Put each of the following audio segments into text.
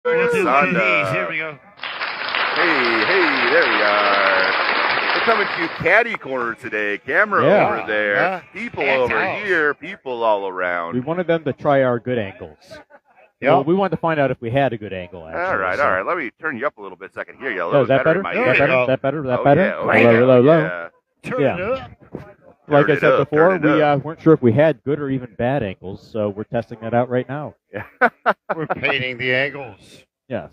We'll do one of Sonda. these. Here we go. Hey, there we are. We're coming to Caddy Corner today. Camera over there. People over here. People all around. We wanted them to try our good angles. Yep. Well, we wanted to find out if we had a good angle, actually. All right. Let me turn you up a little bit so I can hear you a little Is that better? in my Is ear. that better? Is that better? Yeah. Low. Turn it up. Like Turn I it said up, before, turn it we up. weren't sure if we had good or even bad angles, so we're testing that out right now. Yeah. We're painting the angles. Yes.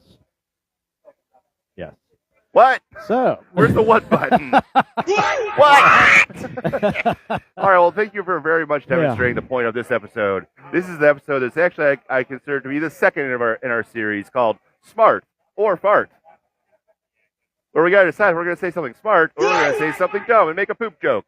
What? So. Where's the what button? What? All right, well, thank you for very much demonstrating the point of this episode. This is the episode that's actually I consider to be the second in our series called Smart or Fart. Where we got to decide if we're going to say something smart or we're going to say something dumb and make a poop joke.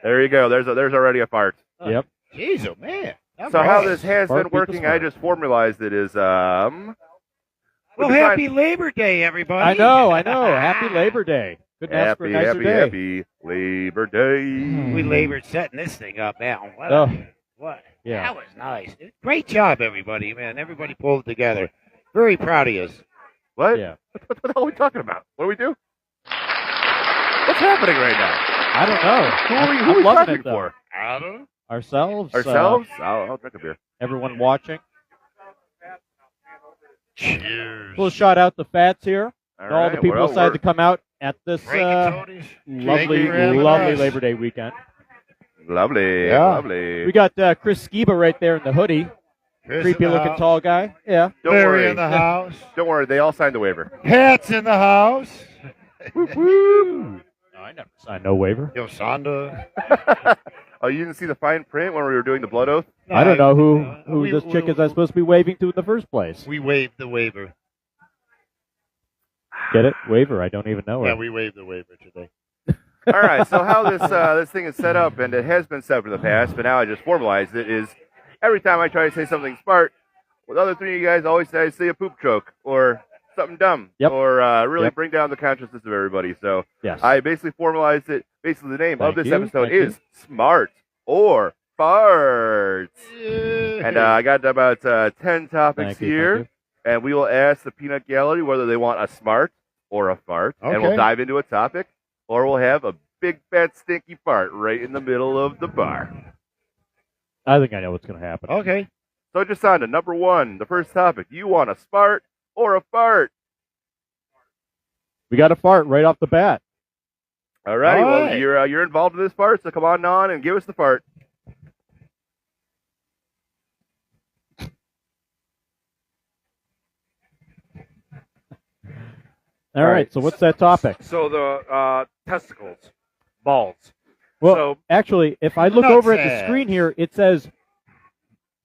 There you go. There's already a fart. Yep. Jeez, oh man. So how this has Fart been beat the working, smart. I just formalized it is Well, happy Labor Day, everybody. I know. Happy Labor Day. Couldn't ask for a nicer day. happy Labor Day. We labored setting this thing up, man. What? Yeah. That was nice. Great job, everybody, man. Everybody pulled it together. Very proud of you. What? Yeah. What the hell are we talking about? What do we do? What's happening right now? I don't know. Who are we loving clapping it, though. for? I don't know. Ourselves? Ourselves? I'll drink a beer. Everyone watching. Cheers. We'll shout out the Fats here. All All the right, people well, decided we're- to come out at this Rigatonies. lovely very much. Labor Day weekend. Lovely, Yeah. lovely. We got Chris Skiba right there in the hoodie. Chris Creepy in the looking house. tall guy. Yeah. Don't Larry worry. in the house. Don't worry. They all signed the waiver. Pat's in the house. Woo! No, I never signed no waiver. Yo, Sonda. Oh, you didn't see the fine print when we were doing the blood oath? I don't know who we- this chick we- is I'm supposed to be waving to in the first place. We waived the waiver. Get it? Waiver. I don't even know her. Yeah, we waived the waiver today. All right. So how this thing is set up, and it has been set up in the past, but now I just formalized it. Is every time I try to say something smart, with other three of you guys always say a poop joke or something dumb, Yep. or really Yep. bring down the consciousness of everybody. So Yes. I basically formalized it. Basically, the name of Thank this you, episode thank is Smart or Farts. And I got about 10 topics Thank you, here, thank and we will ask the peanut gallery whether they want a smart or a fart, and we'll Okay. dive into a topic, or we'll have a big, fat, stinky fart right in the middle of the bar. I think I know what's going to happen. Okay. So, Jasonda, number one, the first topic, you want a smart or a fart? We got a fart right off the bat. All righty, All well, right. you're involved in this fart, so come on and give us the fart. All right. So what's that topic? So the testicles, balls. Well, so actually, if I look Not over at the sad. screen here, it says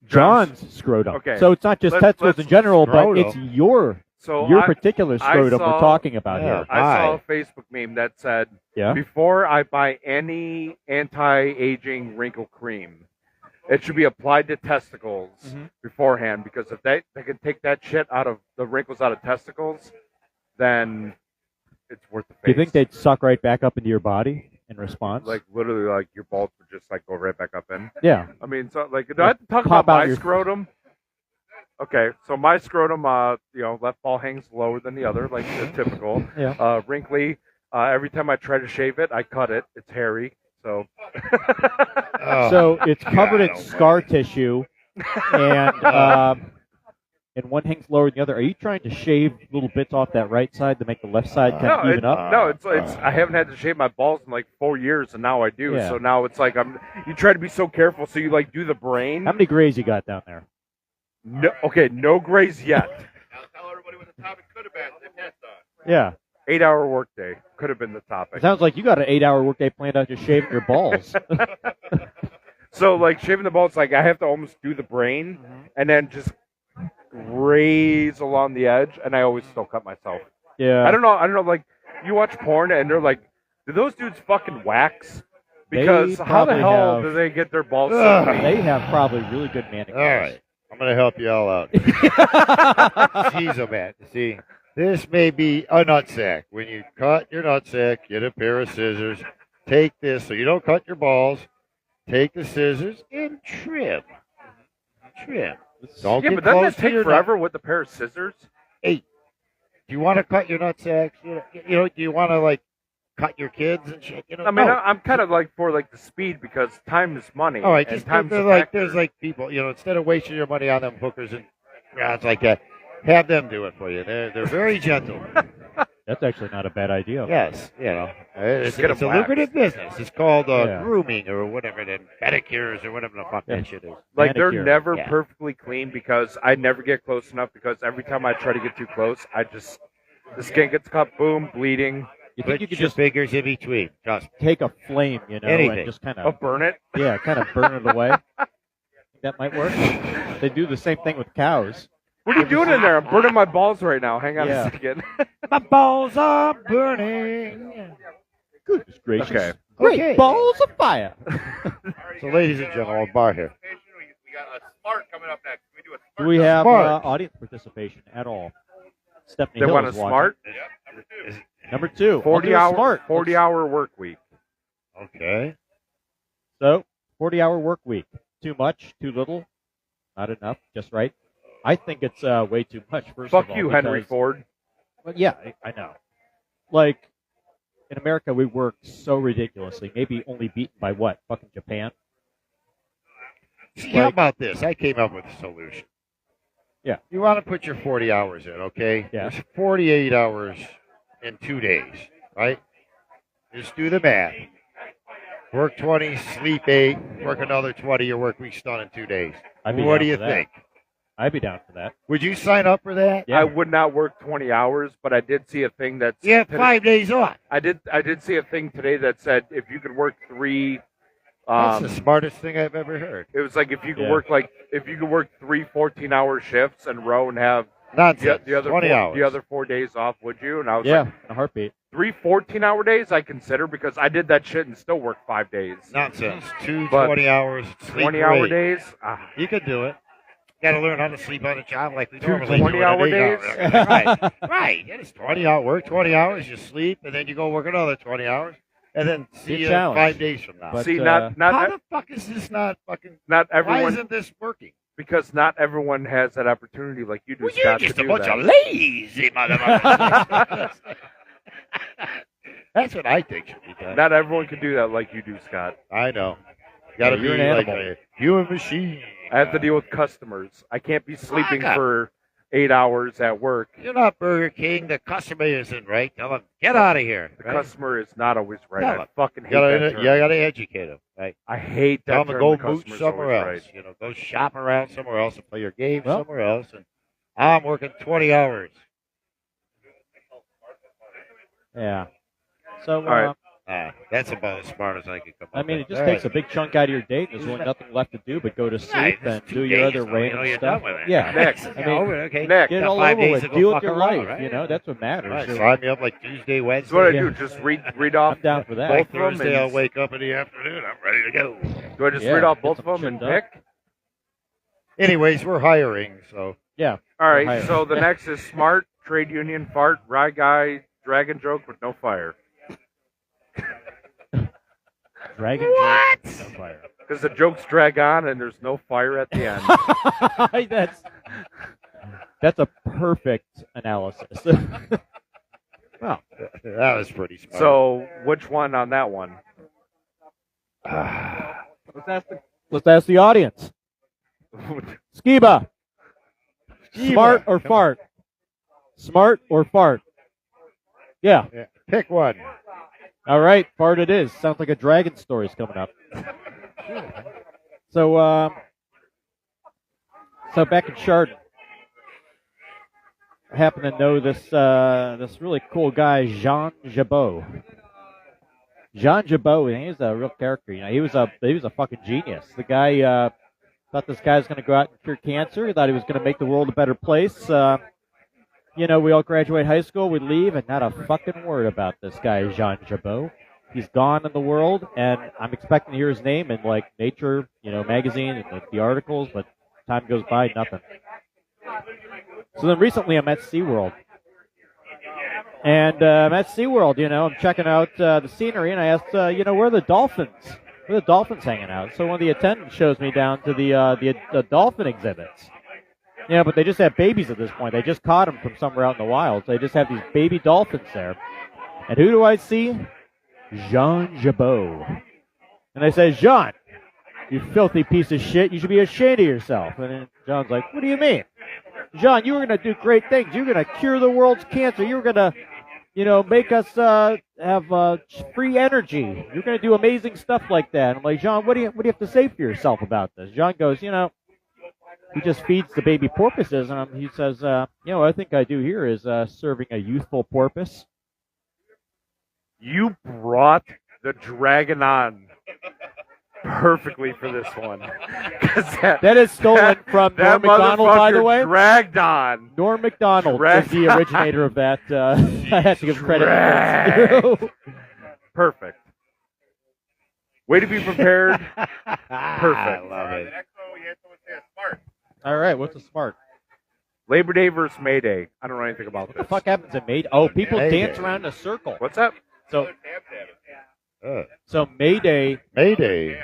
John's scrotum. Okay. So it's not just Let's- testicles in general, but scrotum. it's your so particular I scrotum saw- we're talking about Yeah. here. I saw Hi. a Facebook meme that said, Yeah. before I buy any anti-aging wrinkle cream, it should be applied to testicles Mhm. beforehand, because if they can take that shit out of the wrinkles out of testicles, then it's worth the face. Do you think they'd suck right back up into your body in response? like literally like your balls would just like go right back up in? yeah. I mean, so like, do I have to talk Pop about out my your- scrotum? Okay, so my scrotum, left ball hangs lower than the other, like the typical. Yeah. Wrinkly. Every time I try to shave it, I cut it. It's hairy. So. Oh. So it's covered in God scar tissue, and one hangs lower than the other. Are you trying to shave little bits off that right side to make the left side kind of even up? No, it's I haven't had to shave my balls in like 4 years, and now I do. Yeah. So now it's like you try to be so careful, so you like do the brain. How many grays you got down there? No, okay, no grays yet. Now tell everybody what the topic could have been. They passed on. Yeah. 8-hour workday could have been the It topic. sounds like you got an 8-hour workday planned out just shaving your balls. So like shaving the balls, like I have to almost do the brain, and then just graze along the edge, and I always still cut myself. Yeah. I don't know. Like you watch porn, and they're like, do those dudes fucking wax? Because They how the probably hell have- do they get their balls? Ugh. so clean? They have probably really good manicures. All right. I'm going to help you all out. Jeez, oh man. See, this may be a nutsack. When you cut your nutsack, get a pair of scissors. Take this so you don't cut your balls. Take the scissors and trim. Trim. Don't Yeah, get but doesn't close that to take your forever with a pair of scissors? Do you want to cut your nutsacks? Do you want to like cut your kids and shit? I mean, no. I'm kind of like for like the speed because time is money. All right, and just time's a like factor. there's like people, instead of wasting your money on them hookers and rounds like that, have them do it for you. They're very gentle. That's actually not a bad idea. Yes, it's get a 'em waxed. lucrative business. It's called Yeah. grooming or whatever, then pedicures or whatever the fuck that shit is. Like they're Manicure. never Yeah. perfectly clean because I never get close enough because every time I try to get too close, the skin gets cut, boom, bleeding. You Put think you could your just fingers in between. Trust me. take a flame, Anything. and just kind I'll of burn it. kind of burn it away? That might work. They do the same thing with cows. What are you doing in there? I'm burning my balls right now. Hang on Yeah. a second. My balls are burning. Goodness gracious. Okay. Great Okay. balls of fire. So, ladies and gentlemen, bar here. We got a smart coming up next. Can we do a Do we have Smart. audience participation at all? Stephanie They Hill want a is watching. smart Number 2. 40 I'll do a hour smart. 40 hour work week. Okay. So, 40-hour work week. Too much? Too little? Not enough? Just right? I think it's way too much. First Fuck of all, you, Henry because- Ford. Well, yeah, I know. Like, in America, we work so ridiculously. Maybe only beaten by what? Fucking Japan? See, how about this? I came up with a solution. Yeah. You want to put your 40 hours in, okay? Yeah. There's 48 hours in 2 days, right? Just do the math. Work 20, sleep 8, work another 20, your work week's done in 2 days. I'd be What down do you for that. think? I'd be down for that. Would you sign up for that? Yeah. I would not work 20 hours, but I did see a thing that's You have 5 days off. I did see a thing today that said if you could work 3 That's the smartest thing I've ever heard. it was like if you could Yeah. work 3 14-hour shifts and row and have Nonsense. the other 20 hours. the other 4 days off, would you? And I was Yeah, like, in a heartbeat. 3 14-hour days I consider because I did that shit and still worked 5 days. Nonsense. 2 But 20 hours. Sleep 20-hour great. days? You could do it. Got to learn how to sleep on the job like we 2 normally do. 20-hour days? Right. Right. It's 20 hour work, 20 hours, you sleep, and then you go work another 20 hours, and then see Be you challenged. 5 days from now. But, See, uh, How not the fuck is this not fucking... not Why everyone isn't this working? because not everyone has that opportunity like you do, Well, Scott, you're to just a do bunch that. of lazy motherfuckers. That's what I think should be done. Not everyone can do that like you do, Scott. I know. Got to Yeah, be you're an like animal. a human machine. I have to deal with customers. I can't be sleeping Fuck up. for 8 hours at work. You're not Burger King. The customer isn't right. Tell them, get out of here. The right? customer is not always right. Tell I them. fucking hate You gotta, that term. you gotta educate them, right? I hate that Tell them to term. go the boot customer's somewhere always else. right. Go shop around somewhere else and play your game Well- somewhere else. And I'm working 20 hours. Yeah. So, All right. That's about as smart as I could come up I mean, it with. just All takes right. a big chunk out of your day. There's really nothing left to do but go to sleep Right, and it's 2 do your days, other though, random you're stuff. done with it. Yeah. Next. I Yeah, mean, over, okay. Nick, get it Got all 5 over days with. to go Deal with fuck your around, life. right? You know, that's what matters. Right, So sign me up like Tuesday, That's what I Wednesday. do. Just read off I'm down for that. By both of them. Thursday, I'll And, wake up in the afternoon. I'm ready to go. do I just Yeah, read off get both of some them and shit done. pick? Anyways, we're hiring, so Yeah. All right. Ohio. So the next is smart, trade union, fart, rye guy, dragon joke with no fire. Dragon What? Joke on fire. Because the jokes drag on and there's no fire at the end. that's a perfect analysis. well, that was pretty smart. So which one on that one? Let's ask the audience. Skiba. Smart or fart? Smart or fart? Yeah. Yeah, pick one. All right, fart it is. Sounds like a dragon story's coming up. So back in Chardon, I happen to know this really cool guy, Jean Jabot. Jean Jabot, he's a real character. You know, he was a fucking genius. The guy thought this guy was going to go out and cure cancer. He thought he was going to make the world a better place. You know, we all graduate high school, we leave, and not a fucking word about this guy, Jean Jabot. He's gone in the world, and I'm expecting to hear his name in, like, Nature, magazine and the articles, but time goes by, nothing. So then recently I'm at SeaWorld. And I'm at SeaWorld, I'm checking out the scenery, and I asked, where are the dolphins? Where are the dolphins hanging out? So one of the attendants shows me down to the dolphin exhibits. Yeah, but they just have babies at this point. They just caught them from somewhere out in the wild. So they just have these baby dolphins there. And who do I see? Jean Jabot. And I say, Jean, you filthy piece of shit. You should be ashamed of yourself. And then John's like, what do you mean? Jean, you were going to do great things. You were going to cure the world's cancer. You were going to, make us have free energy. You're going to do amazing stuff like that. I'm like, Jean, what do you have to say for yourself about this? Jean goes, he just feeds the baby porpoises. And he says, what I think I do here is serving a youthful porpoise. You brought the dragon on perfectly for this one. That is stolen from Norm Macdonald, by the way. Dragged on. Norm Macdonald is the originator of that. I have to give credit. Perfect. Way to be prepared. Perfect. I love it. All right, what's a smart? Labor Day versus May Day. I don't know anything about What this. the fuck happens at May Day? Oh, people May dance Day. around in a circle. What's up? So May Day, Mayday.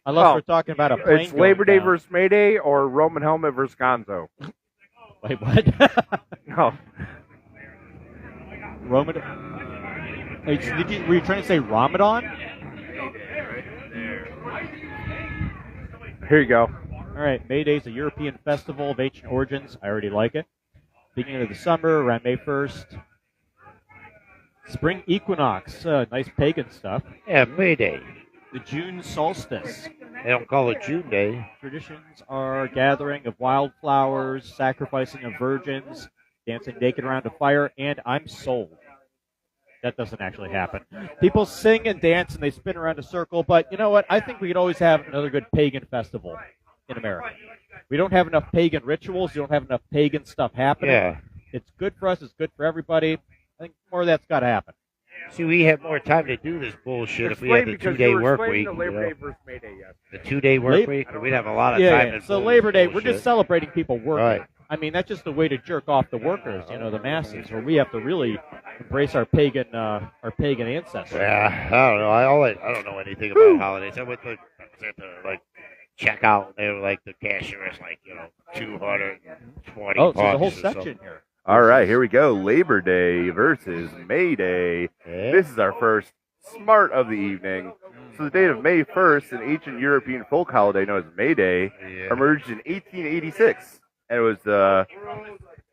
unless we're talking about a plane It's Labor Day going down. versus May Day or Roman Helmet versus Gonzo. Wait, what? No. Roman. Wait, were you trying to say Ramadan? Here you go. All right, May Day is a European festival of ancient origins. I already like it. Beginning of the summer, around May 1st. Spring equinox, nice pagan stuff. Yeah, Mayday. The June solstice. They don't call it June Day. Traditions are gathering of wildflowers, sacrificing of virgins, dancing naked around a fire, and I'm sold. That doesn't actually happen. People sing and dance and they spin around a circle, but you know what? I think we could always have another good pagan festival in America. We don't have enough pagan rituals. We don't have enough pagan stuff happening. Yeah. It's good for us. It's good for everybody. I think more of that's got to happen. See, we have more time to do this bullshit if we had the Because 2-day you were work explaining week. the Labor Day versus May Day, yes. The 2-day work Lab- week, we'd have a lot of Yeah, time. yeah. to So pull Labor this Day, we're bullshit. just celebrating people working. Right. I mean, that's just a way to jerk off the workers, the masses, where we have to really embrace our pagan ancestors. Yeah, I don't know. I don't know anything about holidays. I went to check out. And they were like, the cashier is like, 220 Oh, so there's a whole bucks or section something. here. All right, here we go. Labor Day versus May Day. Yeah. This is our first smart of the evening. So the date of May 1st, an ancient European folk holiday known as May Day, Yeah. emerged in 1886. And it was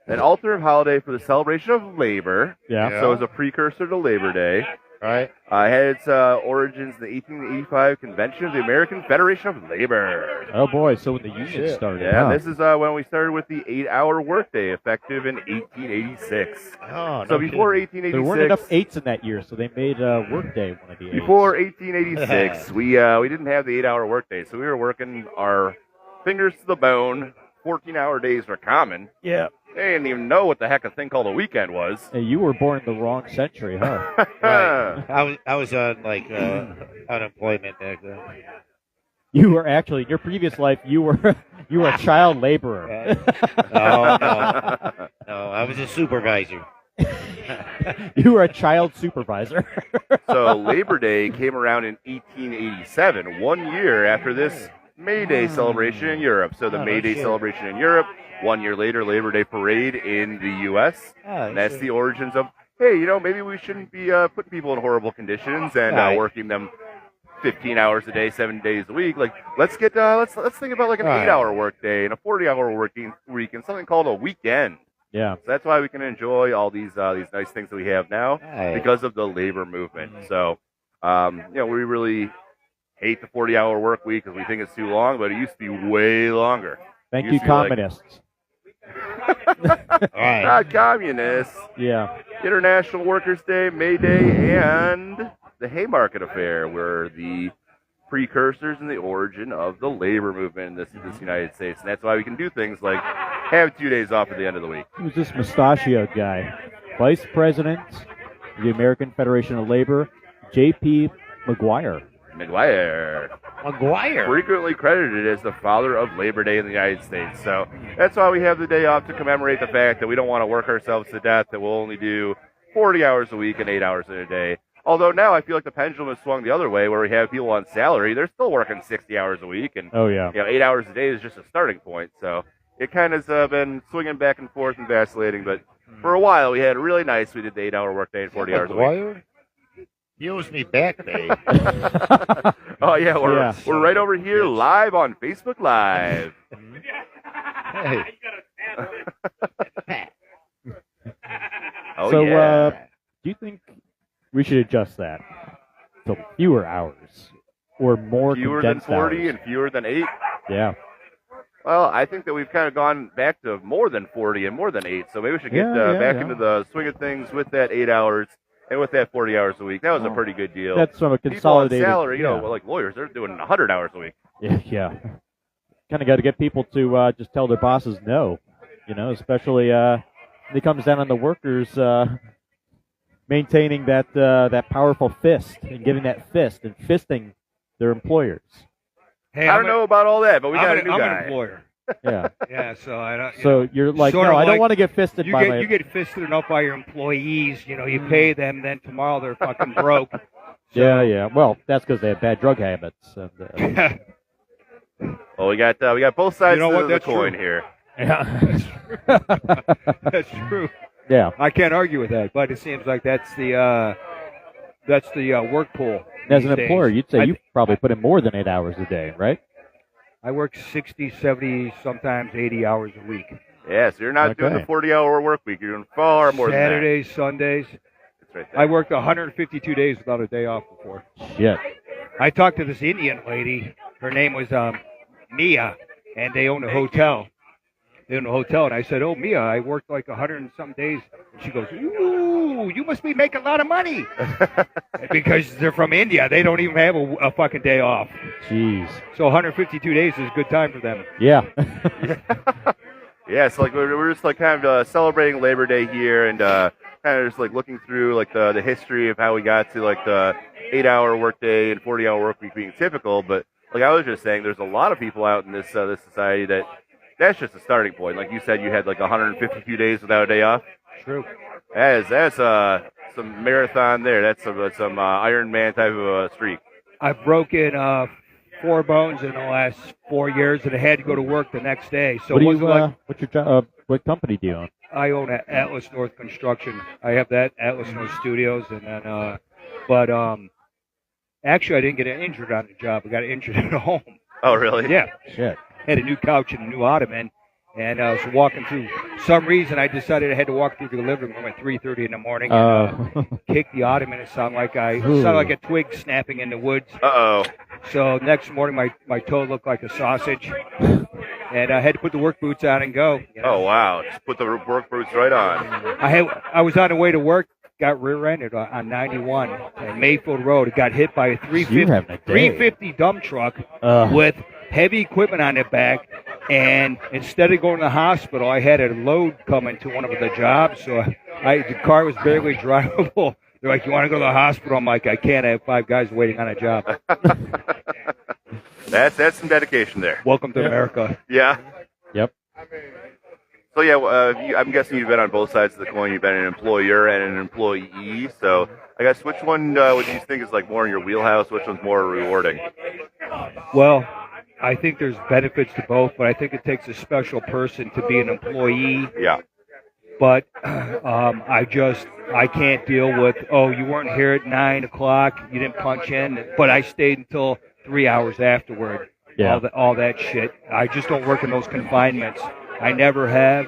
an alternative holiday for the celebration of labor. Yeah. Yeah. So it was a precursor to Labor Day. Right? It had its origins in the 1885 convention of the American Federation of Labor. Oh, boy. So when the union Shit. started. Yeah, huh? this is when we started with the 8-hour workday, effective in 1886. Oh, So no before kidding. 1886, There weren't enough 8s in that year, so they made Workday one of the 8s. Before 1886, we didn't have the 8-hour workday, so we were working our fingers to the bone. 14-hour days were common. Yeah. They didn't even know what the heck a thing called a weekend was. Hey, you were born in the wrong century, huh? Right. I was on unemployment back then. You were actually in your previous life. You were a child laborer. No, I was a supervisor. You were a child supervisor. So Labor Day came around in 1887, 1 year after this May Day celebration in Europe. So the Oh, May no Day shit. celebration in Europe, 1 year later, Labor Day parade in the U.S. Oh, And that's shit. the origins of, hey, maybe we shouldn't be putting people in horrible conditions and Right. working them 15 hours a day, 7 days a week. Like, let's think about like an Right. 8-hour work day and a 40-hour working week and something called a weekend. Yeah. So that's why we can enjoy all these nice things that we have now Right. because of the labor movement. So, we really hate the 40-hour work week because we think it's too long, but it used to be way longer. Thank Used you, to be like- communists. Right. Not communists. Yeah. International Workers' Day, May Day, and the Haymarket Affair were the precursors and the origin of the labor movement in this United States. And that's why we can do things like have 2 days off at the end of the week. Who's this mustachioed guy? Vice President of the American Federation of Labor, J.P. McGuire. McGuire. Frequently credited as the father of Labor Day in the United States. So that's why we have the day off to commemorate the fact that we don't want to work ourselves to death, that we'll only do 40 hours a week and 8 hours in a day. Although now I feel like the pendulum has swung the other way where we have people on salary. They're still working 60 hours a week. And Oh, yeah. 8 hours a day is just a starting point. So it kind of has been swinging back and forth and vacillating. But for a while, we had really nice. We did the 8-hour workday and 40 hours a week. He owes me back pay. Oh yeah, we're right over here live on Facebook Live. Hey. Oh So, yeah. do you think we should adjust that to fewer hours or more Fewer than condensed 40 hours? and fewer than 8. Yeah. Well, I think that we've kind of gone back to more than 40 and more than 8. So maybe we should get back into the swing of things with that 8 hours and with that 40 hours a week. That was a pretty good deal. That's from a consolidated. People on salary, like lawyers, they're doing 100 hours a week. Yeah. Kind of got to get people to just tell their bosses no. Especially when it comes down on the workers maintaining that powerful fist and giving that fist and fisting their employers. Hey, I don't know about all that, but we got a new I'm guy. an employer. Yeah. Yeah, so I don't. So you're like, sort no, of I don't like want to get fisted by my. You get fisted enough by your employees. You pay them, then tomorrow they're fucking broke. Yeah. Well, that's because they have bad drug habits. And, Well, we got both sides You know of what? the That's coin true. here. That's true. yeah. I can't argue with that, but it seems like that's the work pool. As an these employer, days. you'd say you probably put in more than 8 hours a day, right? I work 60, 70, sometimes 80 hours a week. Yeah, so you're not doing the 40-hour work week. You're doing far more Saturdays, Sundays. than that. That's right there. I worked 152 days without a day off before. Shit. I talked to this Indian lady. Her name was Mia, and they owned a hotel. And I said, "Oh, Mia, I worked like 100 and some days." And she goes, "Ooh, you must be making a lot of money," because they're from India. They don't even have a fucking day off. Jeez. So 152 days is a good time for them. Yeah. Yeah, it's like we're just like kind of celebrating Labor Day here and kind of just like looking through like the history of how we got to like the 8-hour workday and 40-hour work week being typical. But like I was just saying, there's a lot of people out in this society that's just a starting point. Like you said, you had like 152 days without a day off. True. That's some marathon there. That's some Iron Man type of a streak. I've broken 4 bones in the last 4 years, and I had to go to work the next day. So what do it wasn't like what's your job? What company do you own? I own Atlas North Construction. I have that Atlas North Studios, and then but actually I didn't get injured on the job. I got injured at home. Oh, really? Yeah. Shit. Had a new couch and a new ottoman, and I was walking through. Some reason I decided I had to walk through the living room at 3:30 in the morning and kick the ottoman. It sounded like a twig snapping in the woods. Uh-oh. So next morning, my toe looked like a sausage, and I had to put the work boots on and go. Oh, wow. Just put the work boots right on. I was on the way to work. Got rear-ended on 91 at Mayfield Road. It got hit by a 350 dump truck with heavy equipment on it back. And instead of going to the hospital, I had a load coming to one of the jobs. So the car was barely drivable. They're like, "You want to go to the hospital?" I'm like, "I can't. I have 5 guys waiting on a job." That's some dedication there. Welcome to America. Yeah. Yep. So yeah, I'm guessing you've been on both sides of the coin. You've been an employer and an employee. So I guess which one would you think is like more in your wheelhouse? Which one's more rewarding? Well, I think there's benefits to both, but I think it takes a special person to be an employee. Yeah. But I can't deal with, you weren't here at 9 o'clock, you didn't punch in, but I stayed until 3 hours afterward. Yeah. All that shit. I just don't work in those confinements. I never have.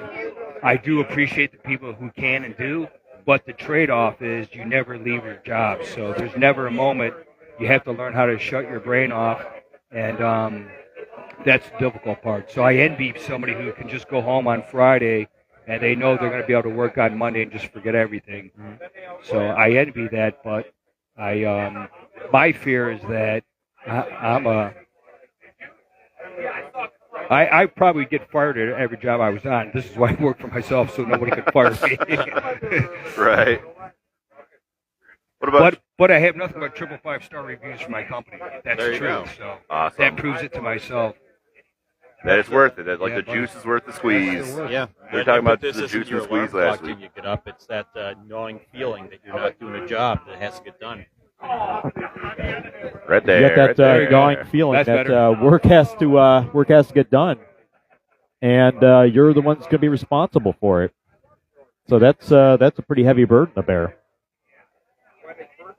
I do appreciate the people who can and do, but the trade-off is you never leave your job. So there's never a moment. You have to learn how to shut your brain off, and that's the difficult part. So I envy somebody who can just go home on Friday and they know they're going to be able to work on Monday and just forget everything. So I envy that, but my fear is that I probably get fired at every job I was on. This is why I work for myself, so nobody could fire me. Right. What about? But I have nothing but 555-star reviews for my company. That's There you true. go. So Awesome. that proves it to myself. That it's worth it. That, like Yeah, the juice is worth the squeeze. Yeah, We were talking about this the isn't juice your and squeeze alarm last clock week. till you get up. It's that gnawing feeling that you're not doing a job that has to get done. Right there. You got right that there. gnawing feeling That's that better. work has to get done, and you're the one that's going to be responsible for it. So that's a pretty heavy burden to bear.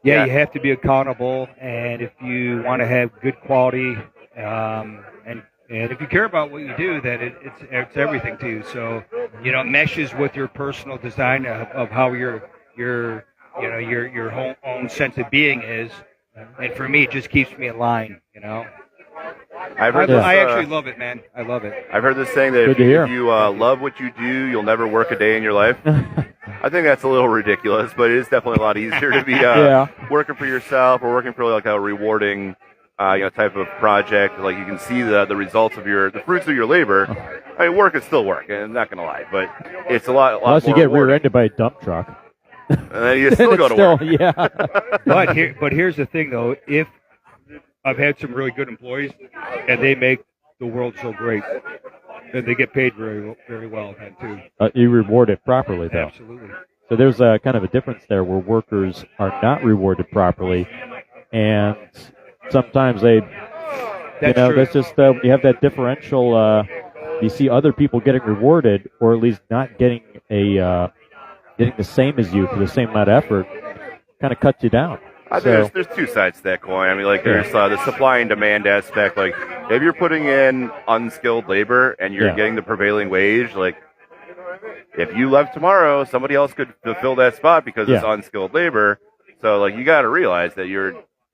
Yeah, you have to be accountable, and if you want to have good quality, and if you care about what you do, then it's everything to you. So, it meshes with your personal design of how your own sense of being is. And for me, it just keeps me in line, I've heard this, I actually love it, man. I love it. I've heard this saying that if you love what you do, you'll never work a day in your life. I think that's a little ridiculous, but it is definitely a lot easier to be working for yourself or working for like a rewarding type of project. Like you can see the results of the fruits of your labor. I mean, work is still work, and I'm not going to lie, but it's a lot Unless more you get rewarding. rear-ended by a dump truck. And then you still go to work. Yeah. But here's the thing, though. If I've had some really good employees, and they make the world so great, and they get paid very, very well, then too. You reward it properly, though. Absolutely. So there's a kind of a difference there where workers are not rewarded properly, and sometimes they, True. that's just when you have that differential. You see other people getting rewarded, or at least not getting getting the same as you for the same amount of effort, kind of cuts you down. I think there's two sides to that coin. I mean, like there's the supply and demand aspect. Like if you're putting in unskilled labor and you're getting the prevailing wage, like if you left tomorrow, somebody else could fulfill that spot because it's unskilled labor. So like you got to realize that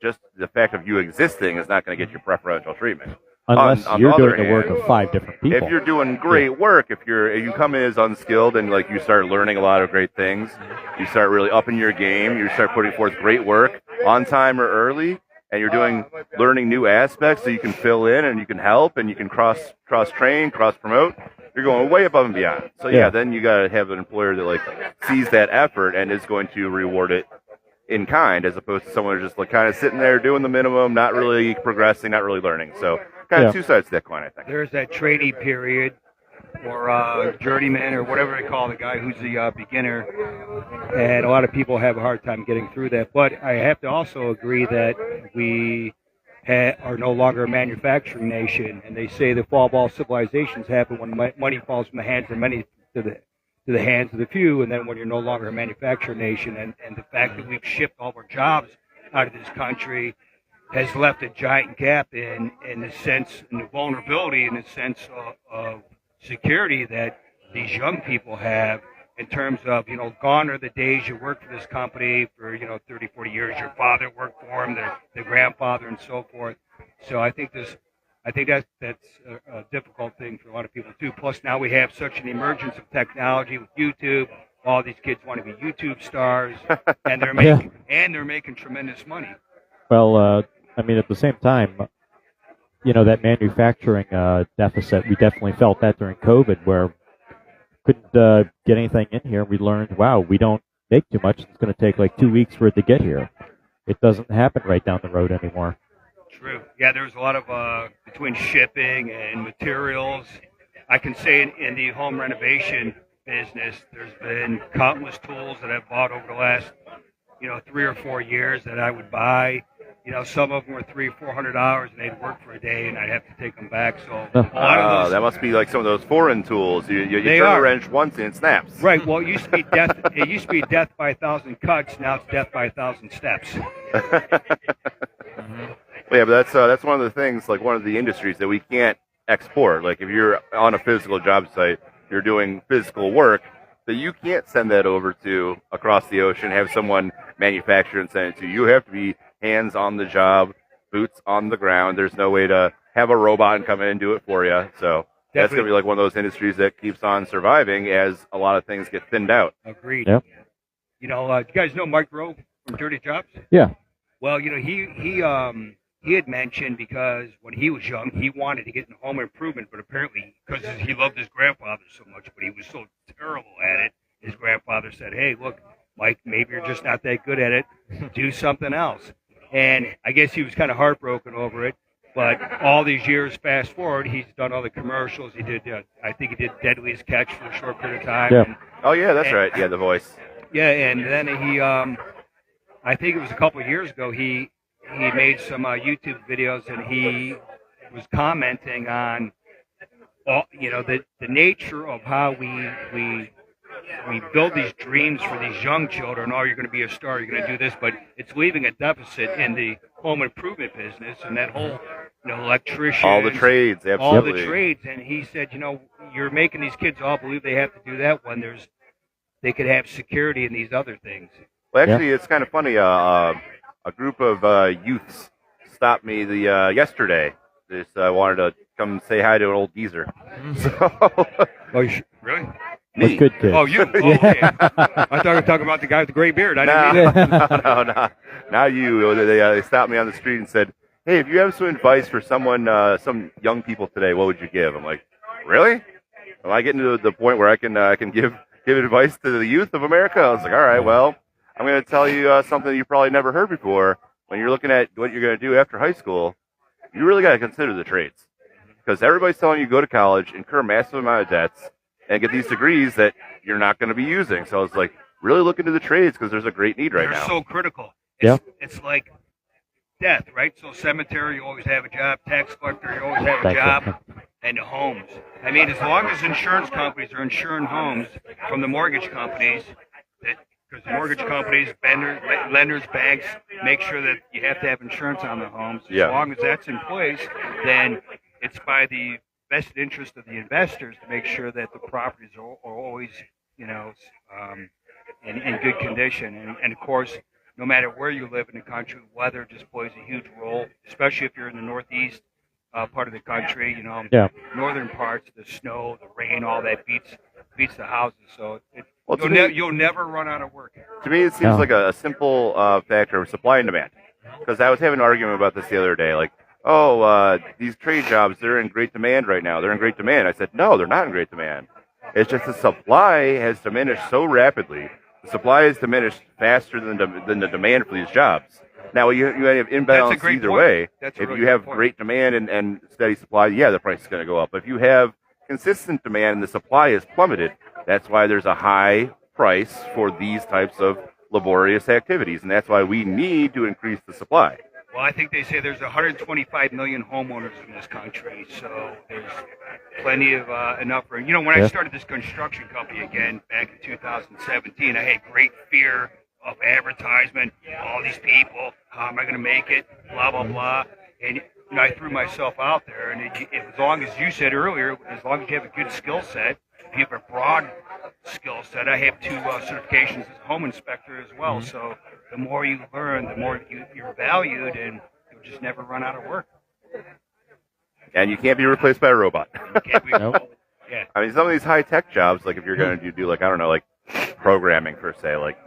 just the fact of you existing is not going to get you preferential treatment. Unless on you're the doing other the work hand, of 5 different people. If you're doing great work, if you come in as unskilled and like you start learning a lot of great things, you start really upping your game, you start putting forth great work on time or early, and you're learning new aspects so you can fill in and you can help and you can cross train, cross promote. You're going way above and beyond. So then you got to have an employer that like sees that effort and is going to reward it in kind, as opposed to someone who's just like kind of sitting there doing the minimum, not really progressing, not really learning. So kind of two sides to that coin, I think. There's that trainee period, or journeyman, or whatever they call the guy who's the beginner, and a lot of people have a hard time getting through that. But I have to also agree that we are no longer a manufacturing nation, and they say the fall of all civilizations happen when money falls from the hands of many to the hands of the few, and then when you're no longer a manufacturing nation, and the fact that we've shipped all of our jobs out of this country has left a giant gap in the sense, in the vulnerability, in the sense of security that these young people have, in terms of, gone are the days you worked for this company for, 30, 40 years, your father worked for him, the grandfather, and so forth. So I think that's a difficult thing for a lot of people too. Plus now we have such an emergence of technology with YouTube. All these kids want to be YouTube stars, and they're making tremendous money. Well, I mean, at the same time, that manufacturing deficit, we definitely felt that during COVID, where couldn't get anything in here. We learned, wow, we don't make too much. It's going to take like 2 weeks for it to get here. It doesn't happen right down the road anymore. True. Yeah, there's a lot of between shipping and materials. I can say in the home renovation business, there's been countless tools that I've bought over the last 3 or 4 years that I would buy. Some of them were $300-400, and they'd work for a day, and I'd have to take them back. So a lot of those, that must be like some of those foreign tools. You turn a wrench once and it snaps. Right. Well, it used to be death. It used to be death by 1,000 cuts. Now it's death by 1,000 steps. Well, yeah, but that's one of the things, like one of the industries that we can't export. Like if you're on a physical job site, you're doing physical work, that you can't send that over to across the ocean, have someone manufacture and send it to you. You have to be hands on the job, boots on the ground. There's no way to have a robot come in and do it for you. So that's going to be like one of those industries that keeps on surviving as a lot of things get thinned out. Agreed. Yep. Do you guys know Mike Rowe from Dirty Jobs? Yeah. Well, he had mentioned, because when he was young, he wanted to get in home improvement, but apparently because he loved his grandfather so much, but he was so terrible at it, his grandfather said, "Hey, look, Mike, maybe you're just not that good at it. Do something else." And I guess he was kind of heartbroken over it. But all these years, fast forward, he's done all the commercials. He did, I think he did Deadliest Catch for a short period of time. Yeah. Oh, yeah, that's right. Yeah, the voice. Yeah, and then he, I think it was a couple of years ago, he made some YouTube videos, and he was commenting on the nature of how we build these dreams for these young children. Oh, you're going to be a star. You're going to do this, but it's leaving a deficit in the home improvement business and that whole, electrician, all the trades, absolutely. all the trades. And he said, you're making these kids all believe they have to do that when they could have security in these other things. Well, actually, it's kind of funny. A group of youths stopped me yesterday. Just wanted to come say hi to an old geezer. So, Really? me. Good kid. Oh, you? Oh, okay. I thought you were talking about the guy with the gray beard. I didn't mean that. No, not you. They stopped me on the street and said, "Hey, if you have some advice for someone, some young people today, what would you give?" I'm like, "Really? Am I getting to the point where I can give advice to the youth of America?" I was like, "All right, well, I'm going to tell you something you probably never heard before. When you're looking at what you're going to do after high school, you really got to consider the trades, because everybody's telling you go to college, incur massive amount of debts, and get these degrees that you're not going to be using." So I was like, really look into the trades, because there's a great need right now. They're so critical. Yeah. It's like death, right? So cemetery, you always have a job. Tax collector, you always have a job. And the homes. I mean, as long as insurance companies are insuring homes from the mortgage companies, because mortgage companies, lenders, banks make sure that you have to have insurance on the homes. As long as that's in place, then it's by the vested interest of the investors to make sure that the properties are always, in good condition. And of course, no matter where you live in the country, weather just plays a huge role, especially if you're in the Northeast part of the country. Northern parts, the snow, the rain, all that beats the houses. So you'll never run out of work. To me, it seems like a simple factor of supply and demand. Because I was having an argument about this the other day, like, these trade jobs, they're in great demand right now. They're in great demand. I said, no, they're not in great demand. It's just the supply has diminished so rapidly. The supply has diminished faster than the demand for these jobs. Now, you have imbalance either way. If you have great demand and steady supply, the price is going to go up. But if you have consistent demand and the supply is plummeted, that's why there's a high price for these types of laborious activities. And that's why we need to increase the supply. Well, I think they say there's 125 million homeowners in this country, so there's plenty of enough room. When I started this construction company again back in 2017, I had great fear of advertisement, all these people, how am I going to make it, blah, blah, blah. And I threw myself out there, and as long as you said earlier, as long as you have a good skill set, if you have a broad skill set, I have 2 certifications as a home inspector as well, so the more you learn, the more you're valued, and you'll just never run out of work. And you can't be replaced by a robot. You can't be Yeah. I mean, some of these high-tech jobs, like if you're going to do like, I don't know, like programming per se, like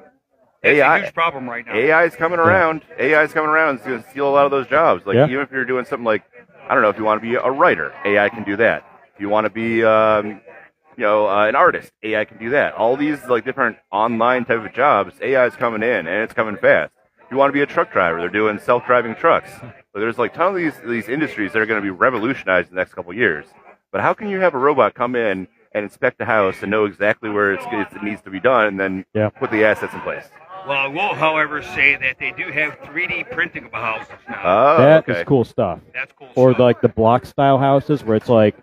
it's AI, a huge problem right now. AI is coming around. AI is coming around. It's going to steal a lot of those jobs. Like even if you're doing something like, I don't know, if you want to be a writer, AI can do that. If you want to be, an artist, AI can do that. All these like different online type of jobs, AI is coming in, and it's coming fast. If you want to be a truck driver, they're doing self-driving trucks. So there's like a ton of these industries that are going to be revolutionized in the next couple of years. But how can you have a robot come in and inspect the house and know exactly where it needs to be done, and then put the assets in place? Well, I will, however, say that they do have 3D printing of houses now. Oh, that is cool stuff. That's cool Or stuff. like the block style houses where it's like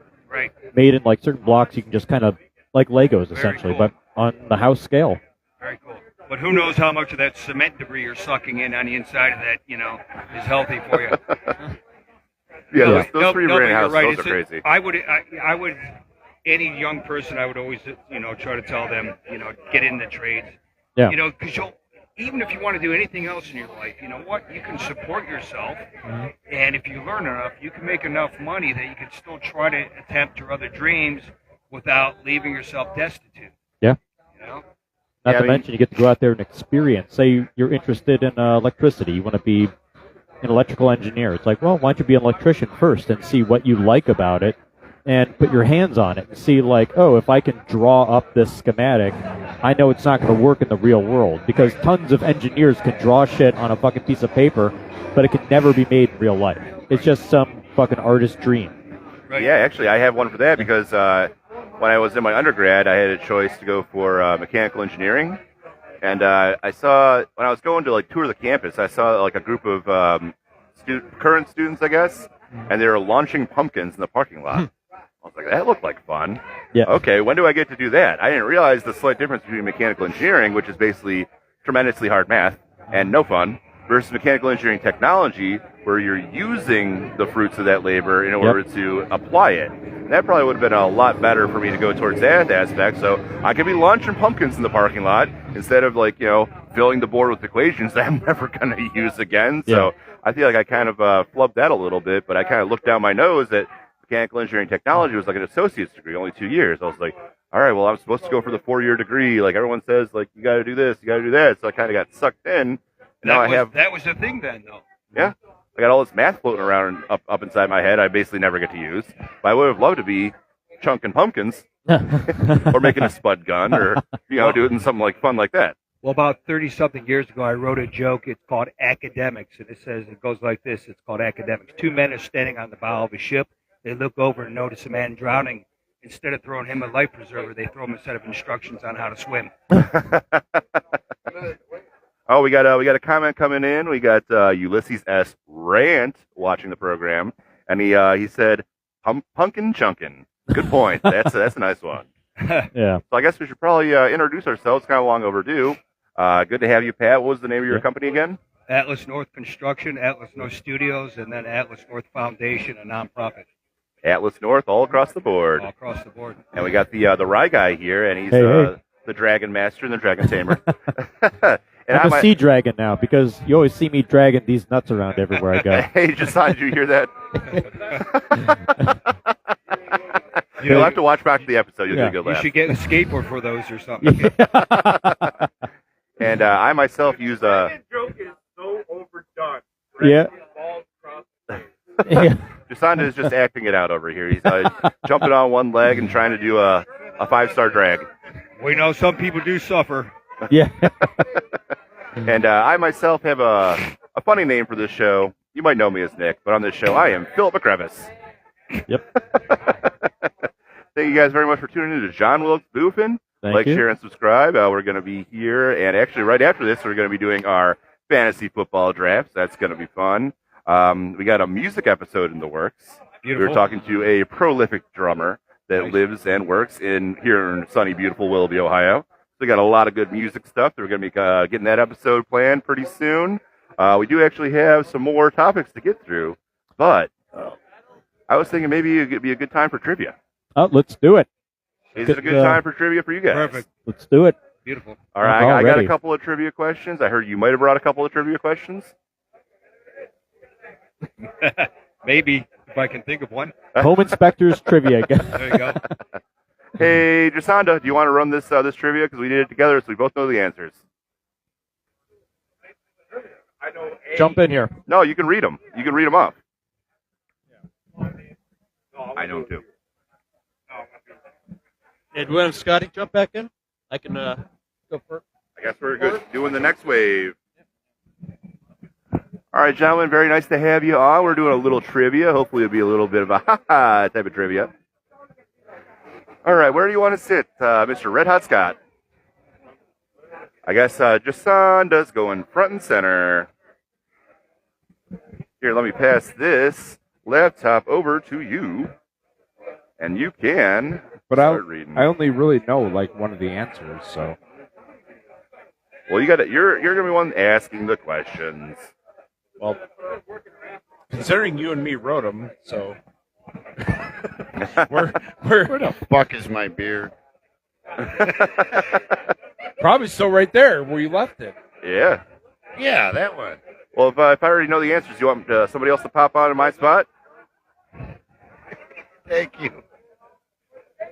made in like certain blocks. You can just kind of like Legos essentially, but on the house scale. Very cool. But who knows how much of that cement debris you're sucking in on the inside of that, is healthy for you. Those 3D houses, those are crazy. I would, any young person, I would always, try to tell them, get in the trades. Yeah. Because even if you want to do anything else in your life, you know what? You can support yourself, and if you learn enough, you can make enough money that you can still try to attempt your other dreams without leaving yourself destitute. Yeah. Not Yeah, to mention, you get to go out there and experience. Say you're interested in electricity. You want to be an electrical engineer. It's like, well, why don't you be an electrician first and see what you like about it and put your hands on it and see, like, oh, if I can draw up this schematic, I know it's not going to work in the real world, because tons of engineers can draw shit on a fucking piece of paper, but it can never be made in real life. It's just some fucking artist's dream. Right. Yeah, actually, I have one for that because when I was in my undergrad, I had a choice to go for mechanical engineering. And I saw, when I was going to like tour the campus, I saw like a group of current students, I guess, and they were launching pumpkins in the parking lot. I was like, that looked like fun. Yeah. Okay, when do I get to do that? I didn't realize the slight difference between mechanical engineering, which is basically tremendously hard math and no fun, versus mechanical engineering technology, where you're using the fruits of that labor in order to apply it. And that probably would have been a lot better for me to go towards that aspect. So I could be launching pumpkins in the parking lot instead of filling the board with equations that I'm never going to use again. So I feel like I kind of flubbed that a little bit, but I kind of looked down my nose at mechanical engineering technology was like an associate's degree, only 2 years. I was like, all right, well, I'm supposed to go for the 4-year degree. Like everyone says, like you got to do this, you got to do that. So I kind of got sucked in. That was the thing then, though. Yeah. I got all this math floating around up inside my head I basically never get to use. But I would have loved to be chunking pumpkins or making a spud gun or, doing something like fun like that. Well, about 30-something years ago, I wrote a joke. It's called Academics, and it goes like this. It's called Academics. 2 men are standing on the bow of a ship. They look over and notice a man drowning. Instead of throwing him a life preserver, they throw him a set of instructions on how to swim. Oh, we got a comment coming in. We got Ulysses S. Rant watching the program, and he said, "Pumpkin chunkin." Good point. That's a nice one. Yeah. So I guess we should probably introduce ourselves. Kind of long overdue. Good to have you, Pat. What was the name of your company again? Atlas North Construction, Atlas North Studios, and then Atlas North Foundation, a nonprofit. Atlas North, all across the board. All across the board. And we got the Rye guy here, and he's the Dragon Master and the Dragon Tamer. And I'm a sea dragon now because you always see me dragging these nuts around everywhere I go. Hey, Jason, did you hear that? You'll have to watch back to the episode. You'll get a good laugh. You should get a skateboard for those or something. And I myself use That joke is so overdone. Yeah. Jasonda is just acting it out over here. He's jumping on one leg and trying to do a 5-star drag. We know some people do suffer. Yeah. And I myself have a funny name for this show. You might know me as Nick, but on this show I am Philip McCrevis. Yep. Thank you guys very much for tuning in to John Wilkes Boofin. Thank you. Share, and subscribe. We're going to be here, and actually right after this, we're going to be doing our fantasy football drafts. That's going to be fun. We got a music episode in the works. Beautiful. We were talking to a prolific drummer that lives and works here in sunny, beautiful Willoughby, Ohio. So we got a lot of good music stuff. We're going to be getting that episode planned pretty soon. We do actually have some more topics to get through, but I was thinking maybe it could be a good time for trivia. Oh, let's do it. Is it a good time for trivia for you guys? Perfect. Let's do it. Beautiful. All right, I got a couple of trivia questions. I heard you might have brought a couple of trivia questions. Maybe, if I can think of one. Home inspectors trivia. There you go. Hey, Jasonda, do you want to run this trivia? Because we did it together, so we both know the answers. Jump in here. No, you can read them. You can read them off. I know too. Did William Scotty jump back in? I can go first. I guess we're good. Doing the next wave. All right, gentlemen, very nice to have you on. We're doing a little trivia. Hopefully it'll be a little bit of a ha-ha type of trivia. All right, where do you want to sit, Mr. Red Hot Scott? I guess Jasonda's going front and center. Here, let me pass this laptop over to you, and you can start reading. I only really know like one of the answers, so. Well, you're gonna be one asking the questions. Well, considering you and me wrote them, so Where the fuck is my beer? Probably still right there where you left it. Yeah. Yeah, that one. Well, if I already know the answers, you want somebody else to pop on in my spot? Thank you.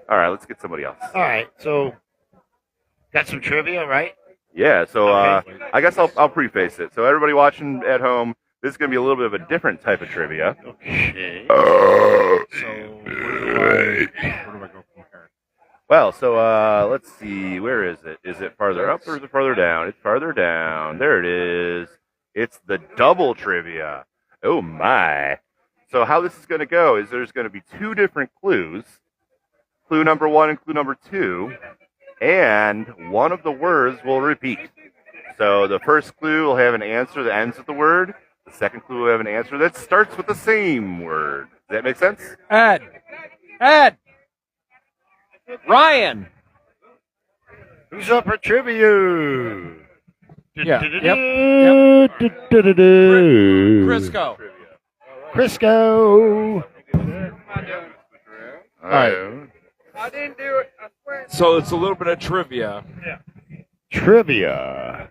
All right, let's get somebody else. All right, so got some trivia, right? Yeah, so Okay. I guess I'll preface it. So everybody watching at home, this is going to be a little bit of a different type of trivia. Okay. So where do I go from here? Well, so let's see. Where is it? Is it farther up or is it farther down? It's farther down. There it is. It's the double trivia. Oh, my. So how this is going to go is there's going to be 2 different clues. Clue number 1 and clue number 2. And one of the words will repeat. So the first clue will have an answer that ends with the word. The second clue will have an answer that starts with the same word. Does that make sense? Ed. Ryan. Who's up for trivia? Yeah. Yep. Crisco. Crisco. All right. I didn't do it. I swear. So it's a little bit of trivia. Trivia.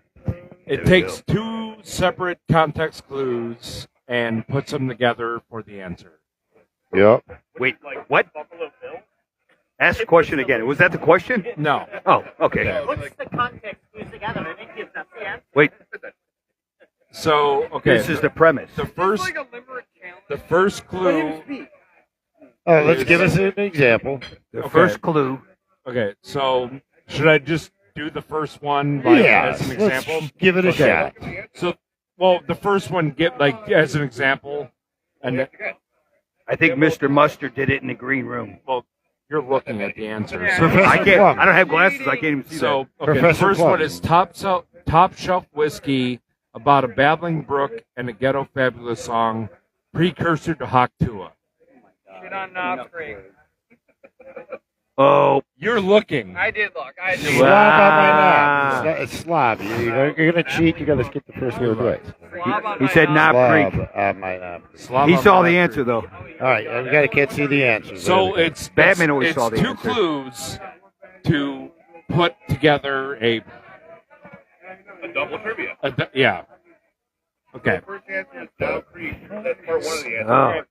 It takes two separate context clues and puts them together for the answer. Yep. Wait, what? Ask the question again. Was that the question? No. Oh, okay. Puts the context clues together and it gives us the answer. Wait, So, okay. this is the premise. the first clue. Oh, let's give us an example. The Okay. first clue. Okay, so should I just do the first one like, as an let's example? give it a shot. So, well, the first one get like as an example, and then, I think Mr. Mustard did it in the green room. well, you're looking at the answer. Professor I can't. Plum. I don't have glasses. I can't even see So, that. okay, the Professor first Plum. one is top shelf whiskey about a babbling brook and a ghetto fabulous song, precursor to Hawk Tua. Shit on Knob Creek. Oh, You're looking. I did look. I did. Slob on my knob. It's slob. You're going to cheat. You got to skip the first word right. Slob on he my said knob. Knob Creek. Slob on my knob. Slob He on saw my the knob. answer though. All right, we can't see the answer. So it's Batman always it's saw the two answer. clues to put together a Double trivia. yeah. Okay. First answer is Dow Creek. That's part one of the answer.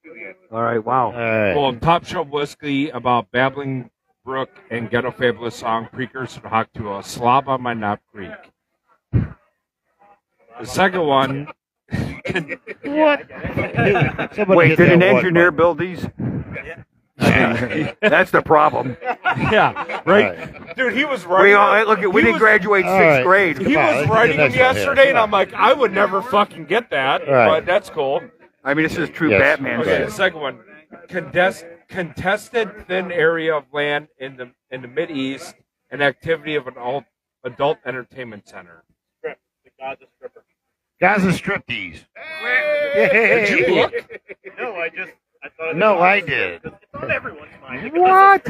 Oh. All right. Wow. All right. Well, top shelf whiskey about babbling brook and ghetto fabulous song, precursor to Hawk Tua, slob on my knob creek. The second one. What? Somebody Wait, hit did that an one engineer button. build these? That's the problem. Yeah, right. Dude, he was We writing. all look. We he didn't was- graduate All sixth right. grade. He Come on, was let's writing get them the next one yesterday, here. and I'm like, I would never fucking get that, Right. but that's cool. I mean, this is true Yes. Batman. Okay, the shit. second one. Contested thin area of land in the Mid East, an activity of an adult entertainment center. Gaza striptease. Did you look? No, I did. What?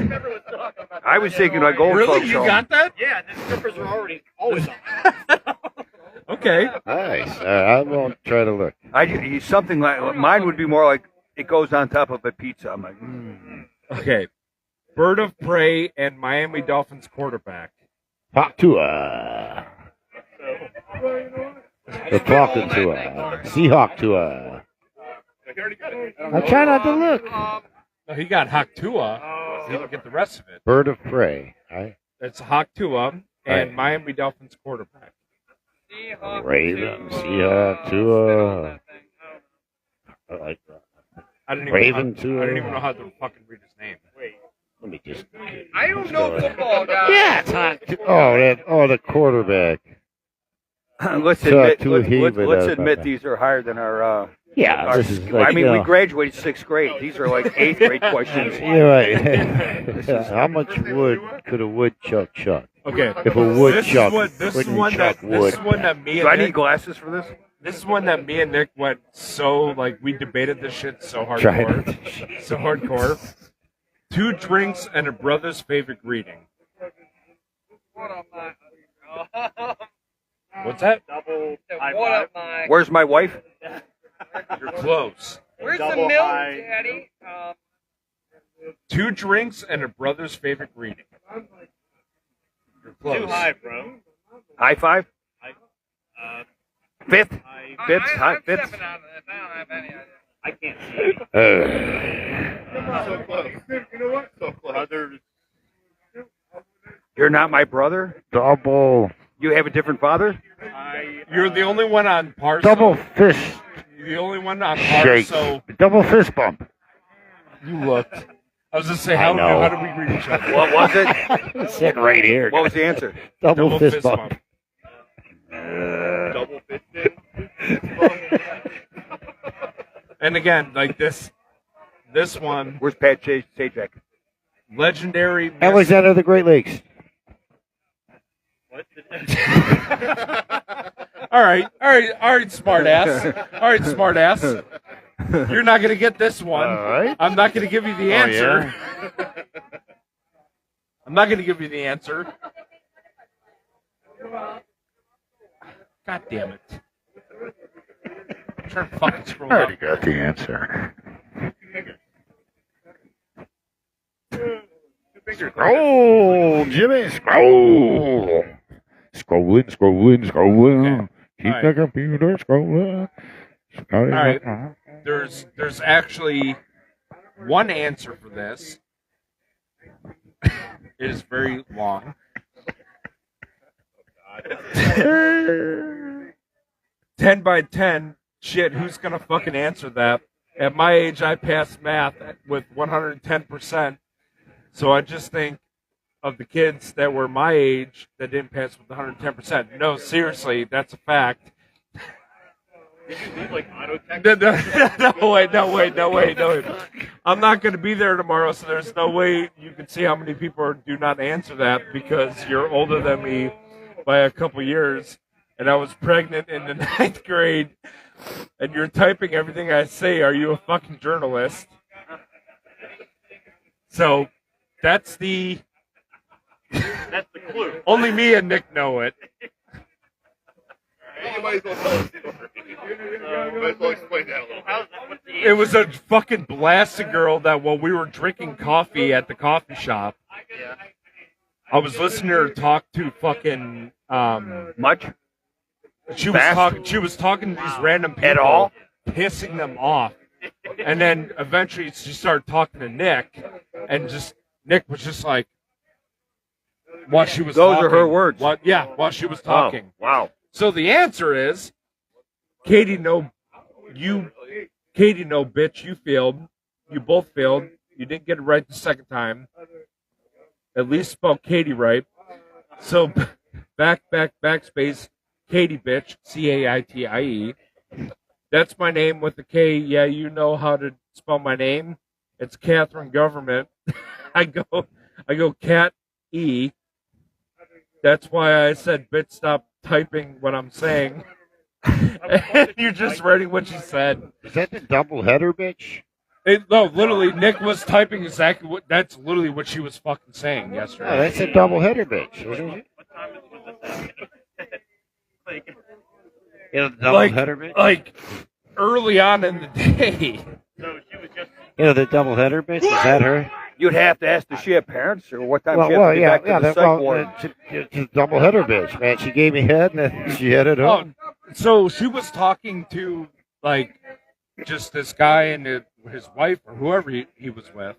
I was thinking like old Really? folks You home. got that? Yeah, the strippers are already always on. Okay. Nice. I won't try to look. Something like mine would be more like it goes on top of a pizza. I'm like, Okay. Bird of Prey and Miami Dolphins quarterback. Hawk Tua. The Falcon Tua. Seahawk Tua. I'm trying not to look. No, he got Hawk Tua. He didn't get the rest of it. Bird of prey. Right? It's Hawk Tua and Right. Miami Dolphins quarterback. Raven. Seahawk Tua. I like that. I didn't even Raven know Tua. I didn't even know how to fucking read his name. Let me just. I don't know football, guys. Yeah, it's Hawk Tua. The quarterback. let's So, admit, to heave it let's out. admit these are higher than our. Yeah, our this is like, I mean, you we know, graduated sixth grade. These are like eighth grade questions. You're right. How much wood could a woodchuck chuck? Okay. If a woodchuck This is wouldn't one chuck that wood. this is one that me Do I and need Nick, glasses for this? this is one that me and Nick went so like we debated this shit so Try hardcore. So hardcore. 2 drinks and a brother's favorite greeting. What up, my? What's that? What up, my? Where's my wife? You're close. Where's the milk, Daddy? 2 drinks and a brother's favorite greeting. You're close. High five. Fifth. Fifth. High, I'm fifth. stepping out of this. I don't have any idea. So close. You know what? So close. Brothers. You're not my brother. Double You have a different father. You're the only one on par. double So, fist you're the only one on par. shake. So Double fist bump. you looked. I was just saying, I know. how do we greet each other? What was it? It's sitting right here. What was the answer? Double fist bump. Double fisted. And again, like this one, Where's Pat Sajak? legendary. Alexander of the Great Lakes. All right, smart ass. You're not gonna get this one. All right. I'm not gonna give you the answer. I'm not going to give you the answer. God damn it. I'm trying to fucking scroll I already up. got the answer. Scroll, Jimmy, scroll. Scrolling. Okay. Keep All right. the computer scrolling. All right. There's actually one answer for this. It is very long. 10 by 10. Shit, who's gonna fucking answer that? At my age, I passed math with 110%. So I just think of the kids that were my age that didn't pass with 110%. No, seriously, that's a fact. Did you leave like auto text? No, wait. I'm not going to be there tomorrow, so there's no way you can see how many people do not answer that because you're older than me by a couple years. And I was pregnant in the 9th grade, and you're typing everything I say. Are you a fucking journalist? So that's the clue. Only me and Nick know it. You might as well tell us the story. You might as well explain that a little bit. It was a fucking blasted girl that while we were drinking coffee at the coffee shop, I was listening to her talk to fucking Much? She was talking to these random people, At all? pissing them off, and then eventually she started talking to Nick, and Nick was just like, while she was Those talking, are her words. while she was talking. Oh, wow. So the answer is, Katie, no, bitch, you failed. You both failed. You didn't get it right the second time. At least spell Katie right. So backspace, Katie, bitch, Caitie. That's my name with the K. Yeah, you know how to spell my name. It's Catherine Government. I go Cat E. That's why I said, bitch, stop typing what I'm saying. And you're just writing what you said. Is that the double header, bitch? No, literally, Nick was typing exactly what. That's literally what she was fucking saying yesterday. Oh, that's a double header, bitch. Isn't it? You know, the double header, bitch? Like, early on in the day. So she was just. You know, the double header, bitch? Is that her? You'd have to ask, does she have parents, or what time she Well, have to get back to the psych ward? it's a double header, bitch, man. She gave me head, and then she headed home. So she was talking to, like, just this guy and his wife or whoever he was with.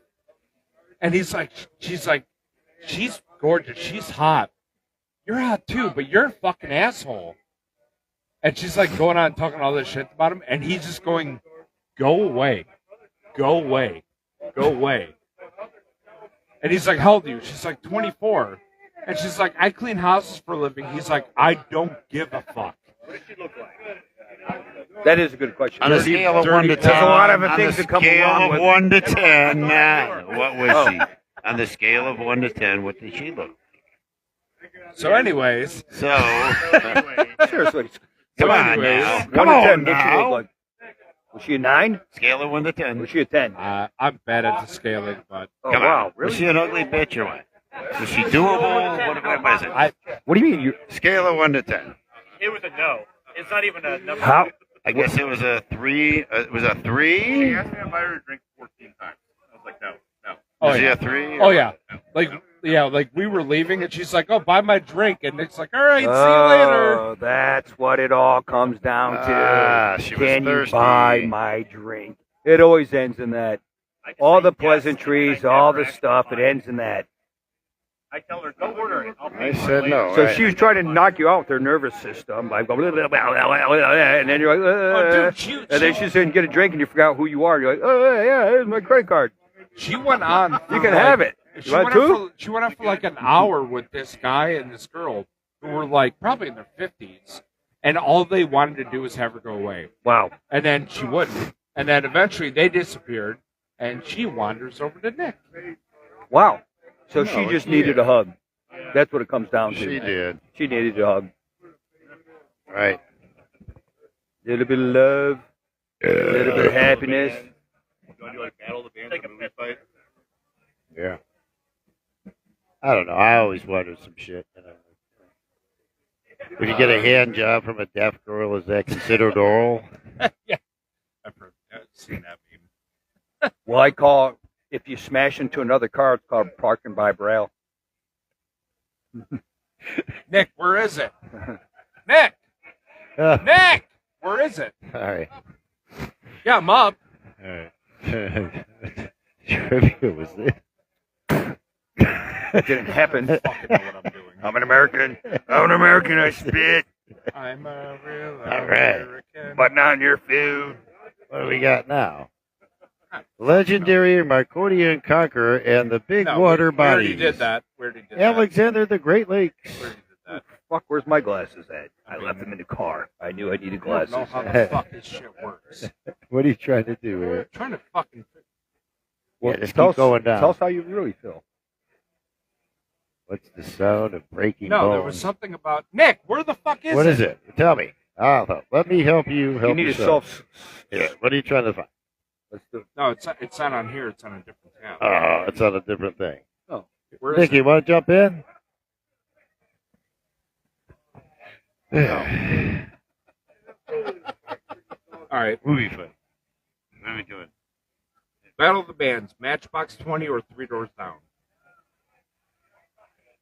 And she's like, she's gorgeous. She's hot. You're hot too, but you're a fucking asshole. And she's like going on talking all this shit about him. And he's just going, go away. Go away. Go away. And he's like, how old are you? She's like, 24. And she's like, I clean houses for a living. He's like, I don't give a fuck. What does she look like? That is a good question. On a scale of 1 to 10. There's a lot of on things the that come scale along of with 1 to 10, what was she? On the scale of 1 to 10, what did she look? So anyways. So, Seriously. come on anyways, now. 1 Come to 10, on what'd she look now. like? Was she a 9? Scale of 1 to Or 10. was she a 10? I'm bad at the scaling, but Oh, Come wow. on. Really? Was she an ugly bitch or what? Was she doable? What is it? What do you mean? Scale of 1 to 10. It was a no. It's not even a number. How? I guess it was a 3. It was a 3? He asked me to buy her a drink 14 times. I was like, no. Oh, Was he yeah. a 3? Oh yeah, like we were leaving, and she's like, "Oh, buy my drink," and Nick's like, "All right, see you later." Oh, that's what it all comes down to. She was Can you thirsty. buy my drink? It always ends in that. All the pleasantries, all the stuff, it ends in that. I tell her, go order it. I'll pay I for it said later. no. So right? she was trying to knock you out with her nervous system by going, and then you're like, Oh, dude, and then she said, get a drink, and you forgot who you are. You're like, oh, yeah, here's my credit card. She went on. You can have it. She You want went, two? on for, she went on for like an hour with this guy and this girl who were like probably in their 50s, and all they wanted to do was have her go away. Wow. And then she wouldn't, and then eventually they disappeared, and she wanders over to Nick. Wow. So No, she just yeah. needed a hug. That's what it comes down to. She did. She needed a hug. Right. A little bit of love, a little bit of happiness. You want to do like battle the bands and movie fight? Yeah. I don't know. I always wondered some shit. You know. When you get a hand job from a deaf girl, is that considered oral? Yeah, I've seen that meme. Well, I call if you smash into another car, it's called parking by braille. Nick, where is it? Nick, Nick, where is it? All right. Yeah, I'm up. All right. Trivia was this. It didn't happen. Fucking know what I'm doing. I'm an American. I spit, I'm a real All right. American. but not in your food. What do we got now? Legendary Marconian Conqueror and the Big No, Water we already Bodies. did that. We already did that. Alexander the Great Lakes. We already did that. Fuck, where's my glasses at? I left them in the car. I knew I needed I don't glasses. know how the fuck this shit works. What are you trying to do here? I'm trying to fucking. Yeah, just tell keep us, going down. Tell us how you really feel. What's the sound of breaking No, bones? there was something about Nick. Where the fuck is What it? is it? Tell me. Let me help you. Help You need a yourself. self. Yeah. What are you trying to find? Let's do. No, it's not on here. It's on a different tab. Oh, it's on a different thing. Where is Nicky, it? want to jump in? All right. Movie fun. What are we doing? Battle of the Bands. Matchbox 20 or Three Doors Down.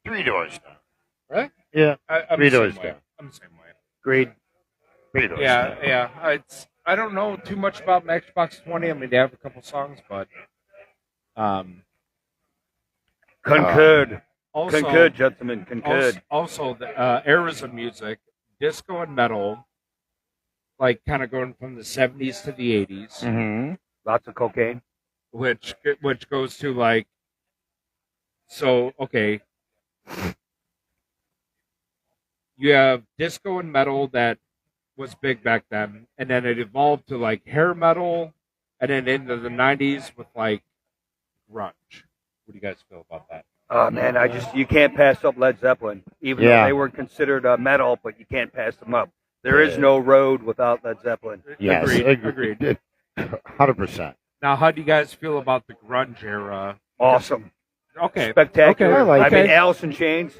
3 doors down. Right? Yeah. I'm Three the same doors way. down. I'm the same way. Agreed. 3 doors Yeah, down. yeah. I don't know too much about Matchbox 20. I mean, they have a couple songs, but Concurred. also Concurred, gentlemen. Concurred. also the eras of music, disco and metal, like kind of going from the 70s to the 80s, Mm-hmm. Lots of cocaine. which goes to like, so okay, you have disco and metal that was big back then, and then it evolved to like hair metal, and then into the 90s with like grunge. What do you guys feel about that? Oh man, you can't pass up Led Zeppelin, even Yeah. though they were considered metal, but you can't pass them up. There is no road without Led Zeppelin. Yes. Agreed. 100%. Now, how do you guys feel about the grunge era? Awesome, Okay, spectacular. Okay, I like mean, it. Alice in Chains,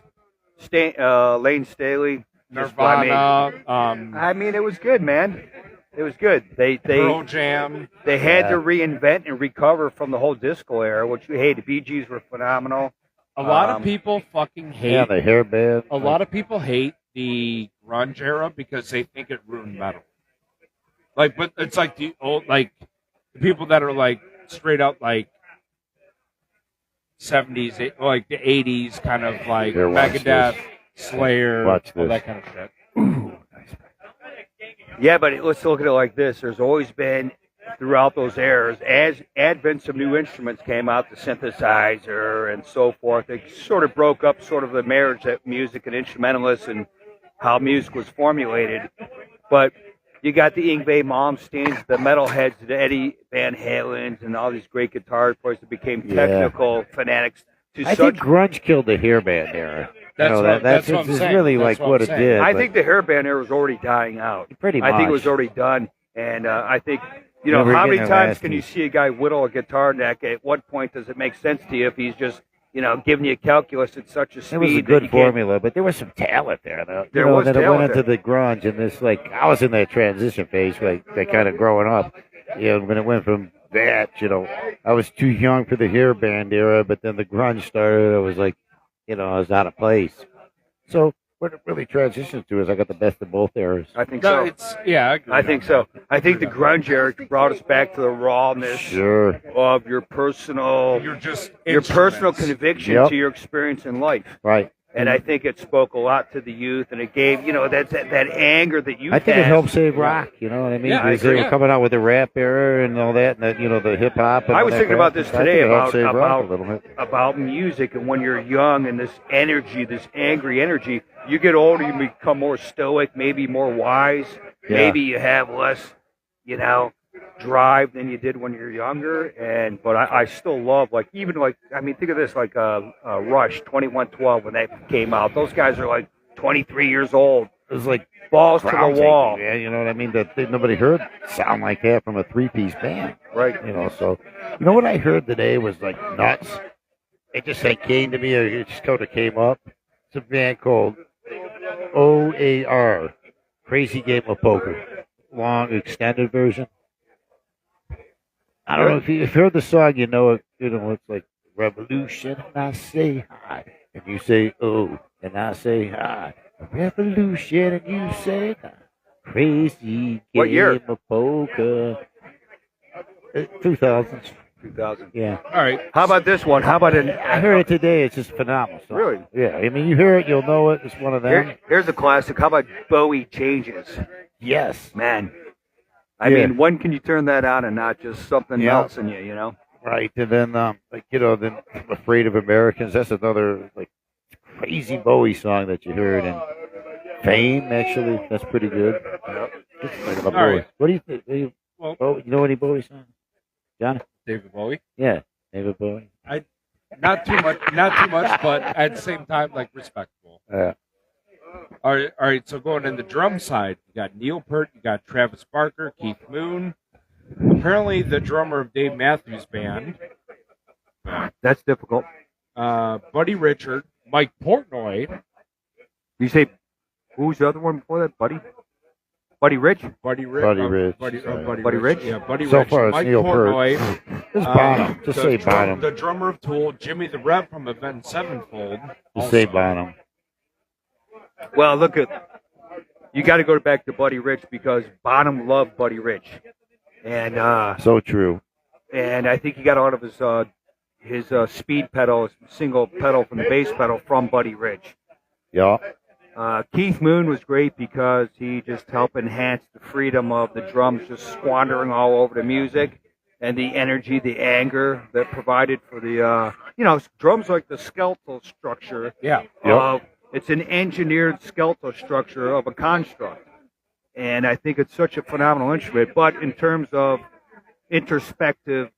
Lane Staley, just, Nirvana, I mean, it was good, man. It was good. Pearl Jam. They had Yeah. to reinvent and recover from the whole disco era, which the Bee Gees were phenomenal. A lot of people fucking hate. Yeah, the hair band. A lot of people hate the grunge era because they think it ruined metal. Like, but it's like the old, like the people that are like straight out like 70s, like the 80s, kind of like Here, watch Megadeth, this. Slayer, Watch all this. that kind of shit. Yeah, but let's look at it like this. There's always been, throughout those eras, as advents of new instruments came out, the synthesizer and so forth, it sort of broke up sort of the marriage that music and instrumentalists and how music was formulated. But you got the Yngwie Malmsteens, the metalheads, the Eddie Van Halens, and all these great guitar players that became Yeah. technical fanatics to I such. think grunge killed the hair band era. That's You know, what- that's what it's I'm saying. really That's like what what I'm it saying. did. I but think the hair band era was already dying out. pretty much. I think it was already done. And I think, you know, Never how many getting times lasting. can you see a guy whittle a guitar neck? At what point does it make sense to you if he's just, you know, giving you calculus at such a speed It was a that you good can't? formula, but there was some talent there. Though. There you know, was then it talent went into there. the grunge, and this like I was in that transition phase, like that kind of growing up. You know, when it went from that, you know, I was too young for the hair band era, but then the grunge started. I was like, you know, I was out of place. So what it really transitioned to is I got the best of both eras. I think No, so. it's yeah. I agree I think on so. that. I think the grunge era brought us back to the rawness Sure. of your personal, You're just your personal instruments. conviction Yep. to your experience in life. Right. And I think it spoke a lot to the youth, and it gave, you know, that anger that you I think it helped save rock. You know what I mean? Yeah, I Because they agree. were coming out with the rap era and all that, and the, you know, the hip hop. I was thinking about this today about a little bit. about music, and when you're young and this energy, this angry energy, you get older, you become more stoic, maybe more wise, Yeah. maybe you have less, you know, drive than you did when you're younger. But I still love, like, even like, I mean, think of this, like Rush 2112 when that came out. Those guys are like 23 years old, It was like balls to the groundbreaking, wall, man. You know what I mean? That nobody heard sound like that from a three-piece band. right? You know, so you know what I heard today was like nuts. it just like came to me, or it just kind of came up. It's a band called OAR, Crazy Game of Poker, long extended version. I don't know if you've heard the song. You know it. You know it's like revolution. And I say hi, and you say oh, and I say hi. Revolution, and you say hi. Crazy What year? Game of Poker. 2000s. 2000. Yeah. All right. How about this one? How about an? I heard it today. It's just phenomenal. Song. Really? Yeah. I mean, you hear it, you'll know it. It's one of them. Here's a classic. How about Bowie Changes? Yes. Man. I Yeah. mean, when can you turn that on and not just something Yeah. else in you, you know? Right. And then, like, you know, then Afraid of Americans. That's another, like, crazy Bowie song that you heard. And Fame, actually. That's pretty good. Just All right. What do you think? You know any Bowie songs? John? David Bowie. Yeah. David Bowie. Not too much, but at the same time, like respectable. Yeah. All right. So going in the drum side, you got Neil Peart, you got Travis Barker, Keith Moon. Apparently, the drummer of Dave Matthews Band. That's difficult. Buddy Richard, Mike Portnoy. You say, who's the other one before that? Buddy? Buddy Rich? Buddy Rich. Buddy Buddy Rich. Rich? Yeah, Buddy So Rich. far, it's Mike Neil Portnoy. Peart. Just Bonham. Just say Bonham. The drummer of Tool, Jimmy the Rev from Avenged Sevenfold. Just say also. Bonham. Well, look at, you got to go back to Buddy Rich because Bonham loved Buddy Rich. And So true. and I think he got out of his speed pedal, his single pedal from the bass pedal from Buddy Rich. Yeah. Keith Moon was great because he just helped enhance the freedom of the drums just squandering all over the music and the energy, the anger that provided for the, drums like the skeletal structure. Yeah. It's an engineered skeletal structure of a construct. And I think it's such a phenomenal instrument. But in terms of introspective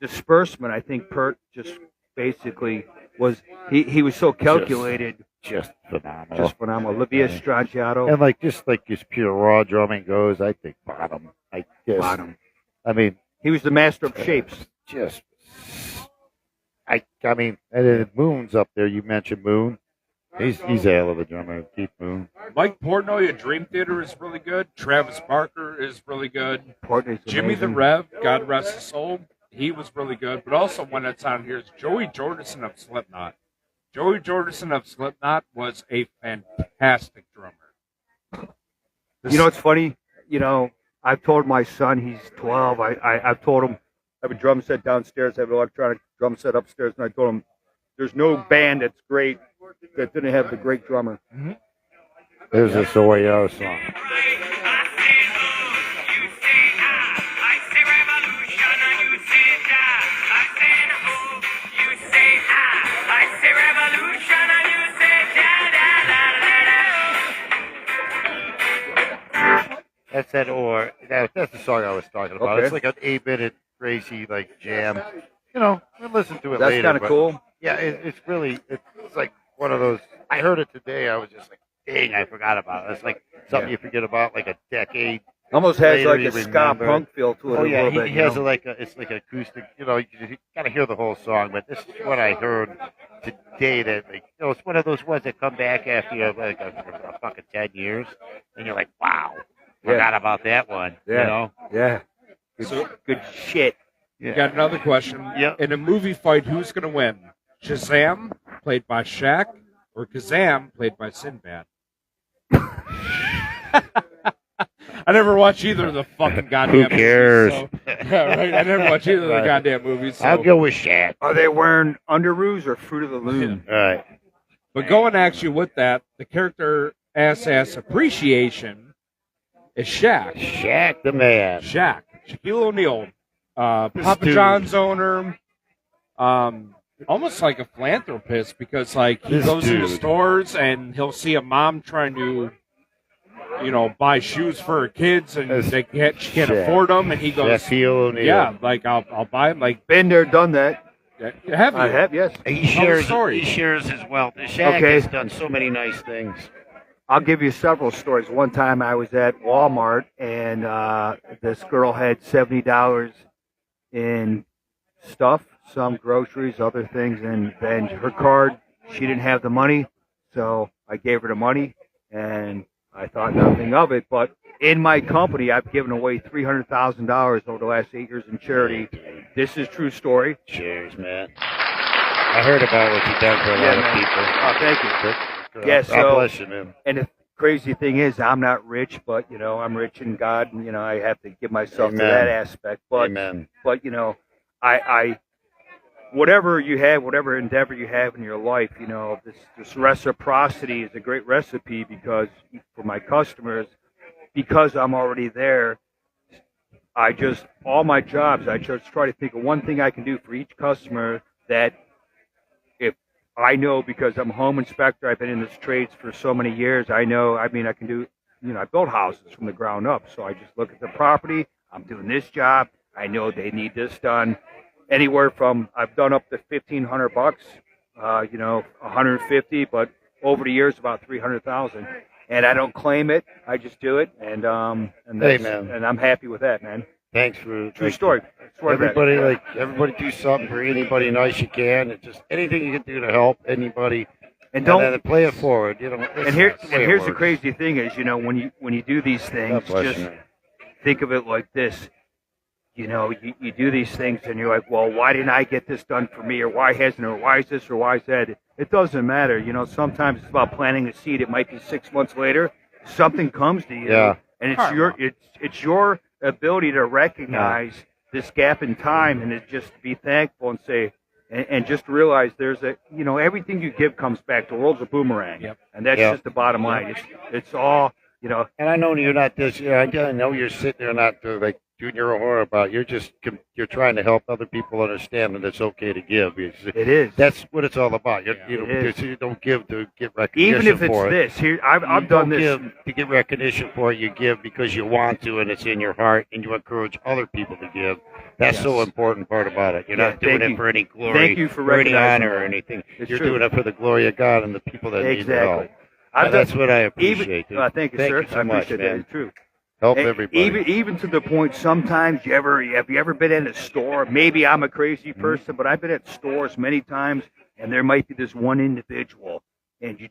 disbursement, I think Peart just basically was, he was so calculated. Just phenomenal. Just phenomenal. Olivia Stracciato. And like just pure raw drumming goes, I think Bottom. Bottom. I mean, He was the master of shapes. just. I mean, and then Moon's up there. You mentioned Moon. He's a hell of a drummer. Keith Moon. Mike Portnoy at Dream Theater is really good. Travis Barker is really good. Portnoy's Jimmy the amazing. Rev, God rest his soul, he was really good. But also one that's on here is Joey Jordison of Slipknot. Joey Jordison of Slipknot was a fantastic drummer. You know, it's funny. I've told my son, he's 12. I've told him I have a drum set downstairs. I have an electronic drum set upstairs, and I told him there's no band that's great that didn't have the great drummer. Mm-hmm. There's this OAR song. That's that's the song I was talking about. Okay. It's like an 8-minute crazy like jam. We'll listen to it That's later. kind of but cool. Yeah, it's really it's like one of those. I heard it today. I was just like, dang, I forgot about it. It's like something you forget about like a decade. Almost has later like you a ska remember. punk feel to it Oh a yeah, little bit. he has it's like acoustic. You gotta hear the whole song. But this is what I heard today. That it's one of those ones that come back after like a fucking 10 years, and you're like, wow, forgot about that one. Yeah. Yeah. Good shit. Yeah. Got another question. Yep. In a movie fight, who's going to win? Shazam, played by Shaq, or Kazam, played by Sinbad? I never watch either of the fucking goddamn Who cares? movies. So, yeah, right. I never watch either of the goddamn movies. So. I'll go with Shaq. Are they wearing underoos or Fruit of the Loom? All right. But going actually with that, the character ass appreciation is Shaq. Shaq the man. Shaq. Shaquille O'Neal. Papa dude. John's owner. Almost like a philanthropist because like he This goes into dude. stores and he'll see a mom trying to buy shoes for her kids and That's she can't Shaq. afford them and he goes Shaquille O'Neal. yeah like I'll buy them like Been there, done that. have you I have, yes. He Tell the shares. story. He shares his wealth. Shaq Okay. has done so many nice things. I'll give you several stories. One time I was at Walmart and this girl had $70 in stuff, some groceries, other things, and then her card, she didn't have the money, so I gave her the money, and I thought nothing of it. But in my company, I've given away $300,000 over the last 8 years in charity. This is true story. Cheers, man. I heard about what you've done for a lot of people. Oh, thank you. Yeah, God so, bless you, man. and the crazy thing is, I'm not rich, but, I'm rich in God, and, I have to give myself to Amen. that aspect. But, Amen. but I whatever you have, whatever endeavor you have in your life, this reciprocity is a great recipe because for my customers, because I'm already there, all my jobs, I just try to think of one thing I can do for each customer that if I know, because I'm a home inspector, I've been in this trades for so many years, I can do, I built houses from the ground up. So I just look at the property, I'm doing this job, I know they need this done. Anywhere from, I've done up to $1,500, 150, but over the years about 300,000. And I don't claim it, I just do it, and I'm happy with that, man. Thanks for True story. Everybody do something for anybody nice you can. It's just anything you can do to help anybody, and then play it forward. And here's the crazy thing is, when you do these things, just think of it like this. You do these things and you're like, well, why didn't I get this done for me? Or why hasn't, or why is this, or why is that? It doesn't matter. Sometimes it's about planting a seed. It might be 6 months later, something comes to you. Yeah. And it's your ability to recognize this gap in time and to just be thankful and say, and just realize there's everything you give comes back. The world's a boomerang. Yep. And that's just the bottom line. It's all, And I know you're not this, I know you're sitting there not like doing your own horror about it. You're trying to help other people understand that it's okay to give. It is. That's what it's all about. You don't give to get recognition even if it's for it. this. Here, I've done this. Give to get recognition for it. You give because you want to, and it's in your heart, and you encourage other people to give. That's so important part about it. You're not doing it for any glory, thank you for or any recognizing honor or that. anything. It's You're true. doing it for the glory of God and the people that need the help. That's what I appreciate. Thank you, sir. So I much, appreciate man. that. It's true. Help everybody. Even to the point, sometimes have you ever been in a store? Maybe I'm a crazy person, but I've been at stores many times, and there might be this one individual, and you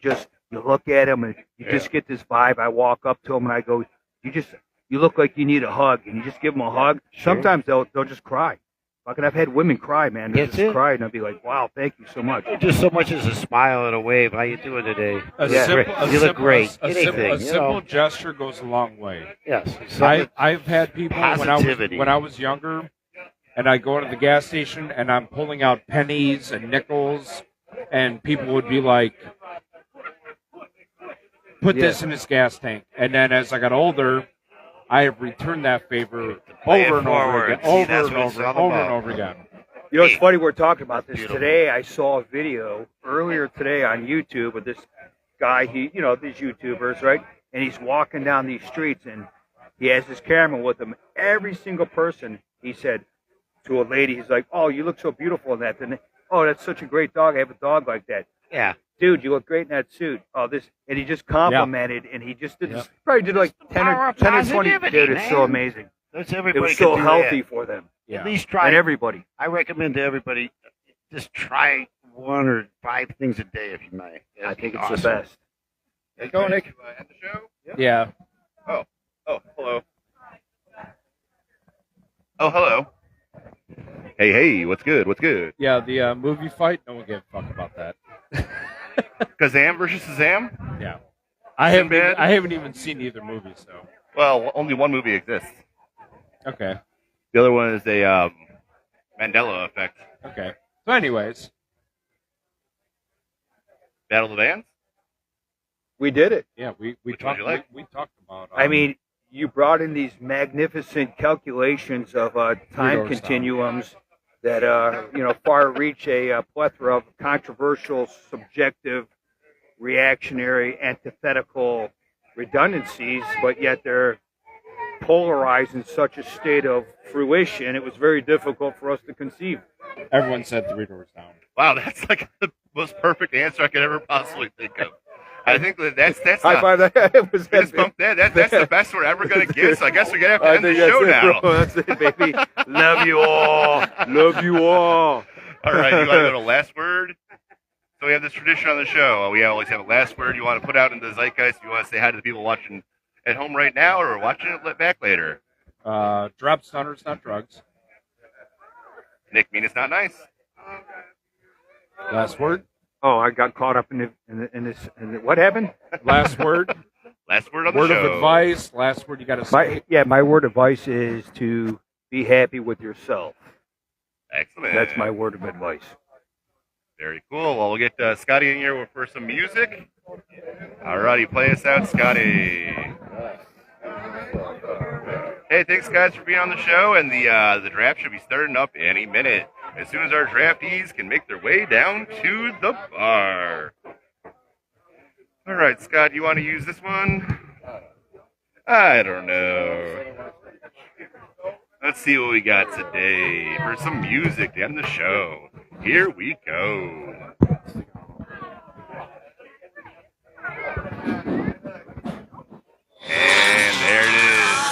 look at him, and you just get this vibe. I walk up to him, and I go, you look like you need a hug, and you just give them a hug. Sure. Sometimes they'll just cry. I've had women cry, man. They just cry, and I'll be like, wow, thank you so much. Just so much as a smile and a wave. How you doing today? You look great. A simple gesture goes a long way. Yes. I've had people when I was younger, and I go to the gas station and I'm pulling out pennies and nickels, and people would be like, "Put this in this gas tank." And then as I got older, I have returned that favor over and over again, over and over again. It's funny we're talking about this today. I saw a video earlier today on YouTube of this guy. These YouTubers, right? And he's walking down these streets, and he has his camera with him. Every single person, he said to a lady, he's like, "Oh, you look so beautiful in that." And "Oh, that's such a great dog. I have a dog like that." Yeah. Dude, you look great in that suit. Oh, this, and he just complimented, and he just did probably did like 10 or 20. Dude, it's so amazing. That's everybody. It was so healthy for them. Yeah. At least try. And everybody. I recommend to everybody just try 1 or 5 things a day if you may. I think it's the best. Hey, go, Nick. At the show? Yeah. Oh, hello. Oh, hello. Hey, what's good? Yeah, the movie fight. No one gave a fuck about that. Kazam versus Shazam? Yeah. I haven't even seen either movie, so. Well, only one movie exists. Okay. The other one is a Mandela effect. Okay. So, anyways. Battle of the Bands? We did it. Yeah, we Which talked. one did you like? We talked about. I mean, you brought in these magnificent calculations of time continuums that far reach a plethora of controversial, subjective, reactionary, antithetical redundancies, but yet they're polarized in such a state of fruition. It was very difficult for us to conceive. Everyone said 3 doors down. Wow, that's like the most perfect answer I could ever possibly think of. I think that's high five that. That's the best we're ever gonna get. So I guess we're gonna have to end the show now. That's it, baby. Love you all. Love you all. All right, you want to go to last word? So we have this tradition on the show. We always have a last word you want to put out into the zeitgeist. You want to say hi to the people watching at home right now or watching it back later. Drop stunners, not drugs. Nick, mean it's not nice. Last word. Oh, I got caught up in this. What happened? Last word. Last word on the Word show. of advice. Last word you got to say. My word of advice is to be happy with yourself. Excellent. That's my word of advice. Very cool. Well, we'll get Scotty in here for some music. All righty, play us out, Scotty. Hey, thanks guys for being on the show, and the draft should be starting up any minute. As soon as our draftees can make their way down to the bar. All right, Scott, you want to use this one? I don't know. Let's see what we got today for some music to end the show. Here we go.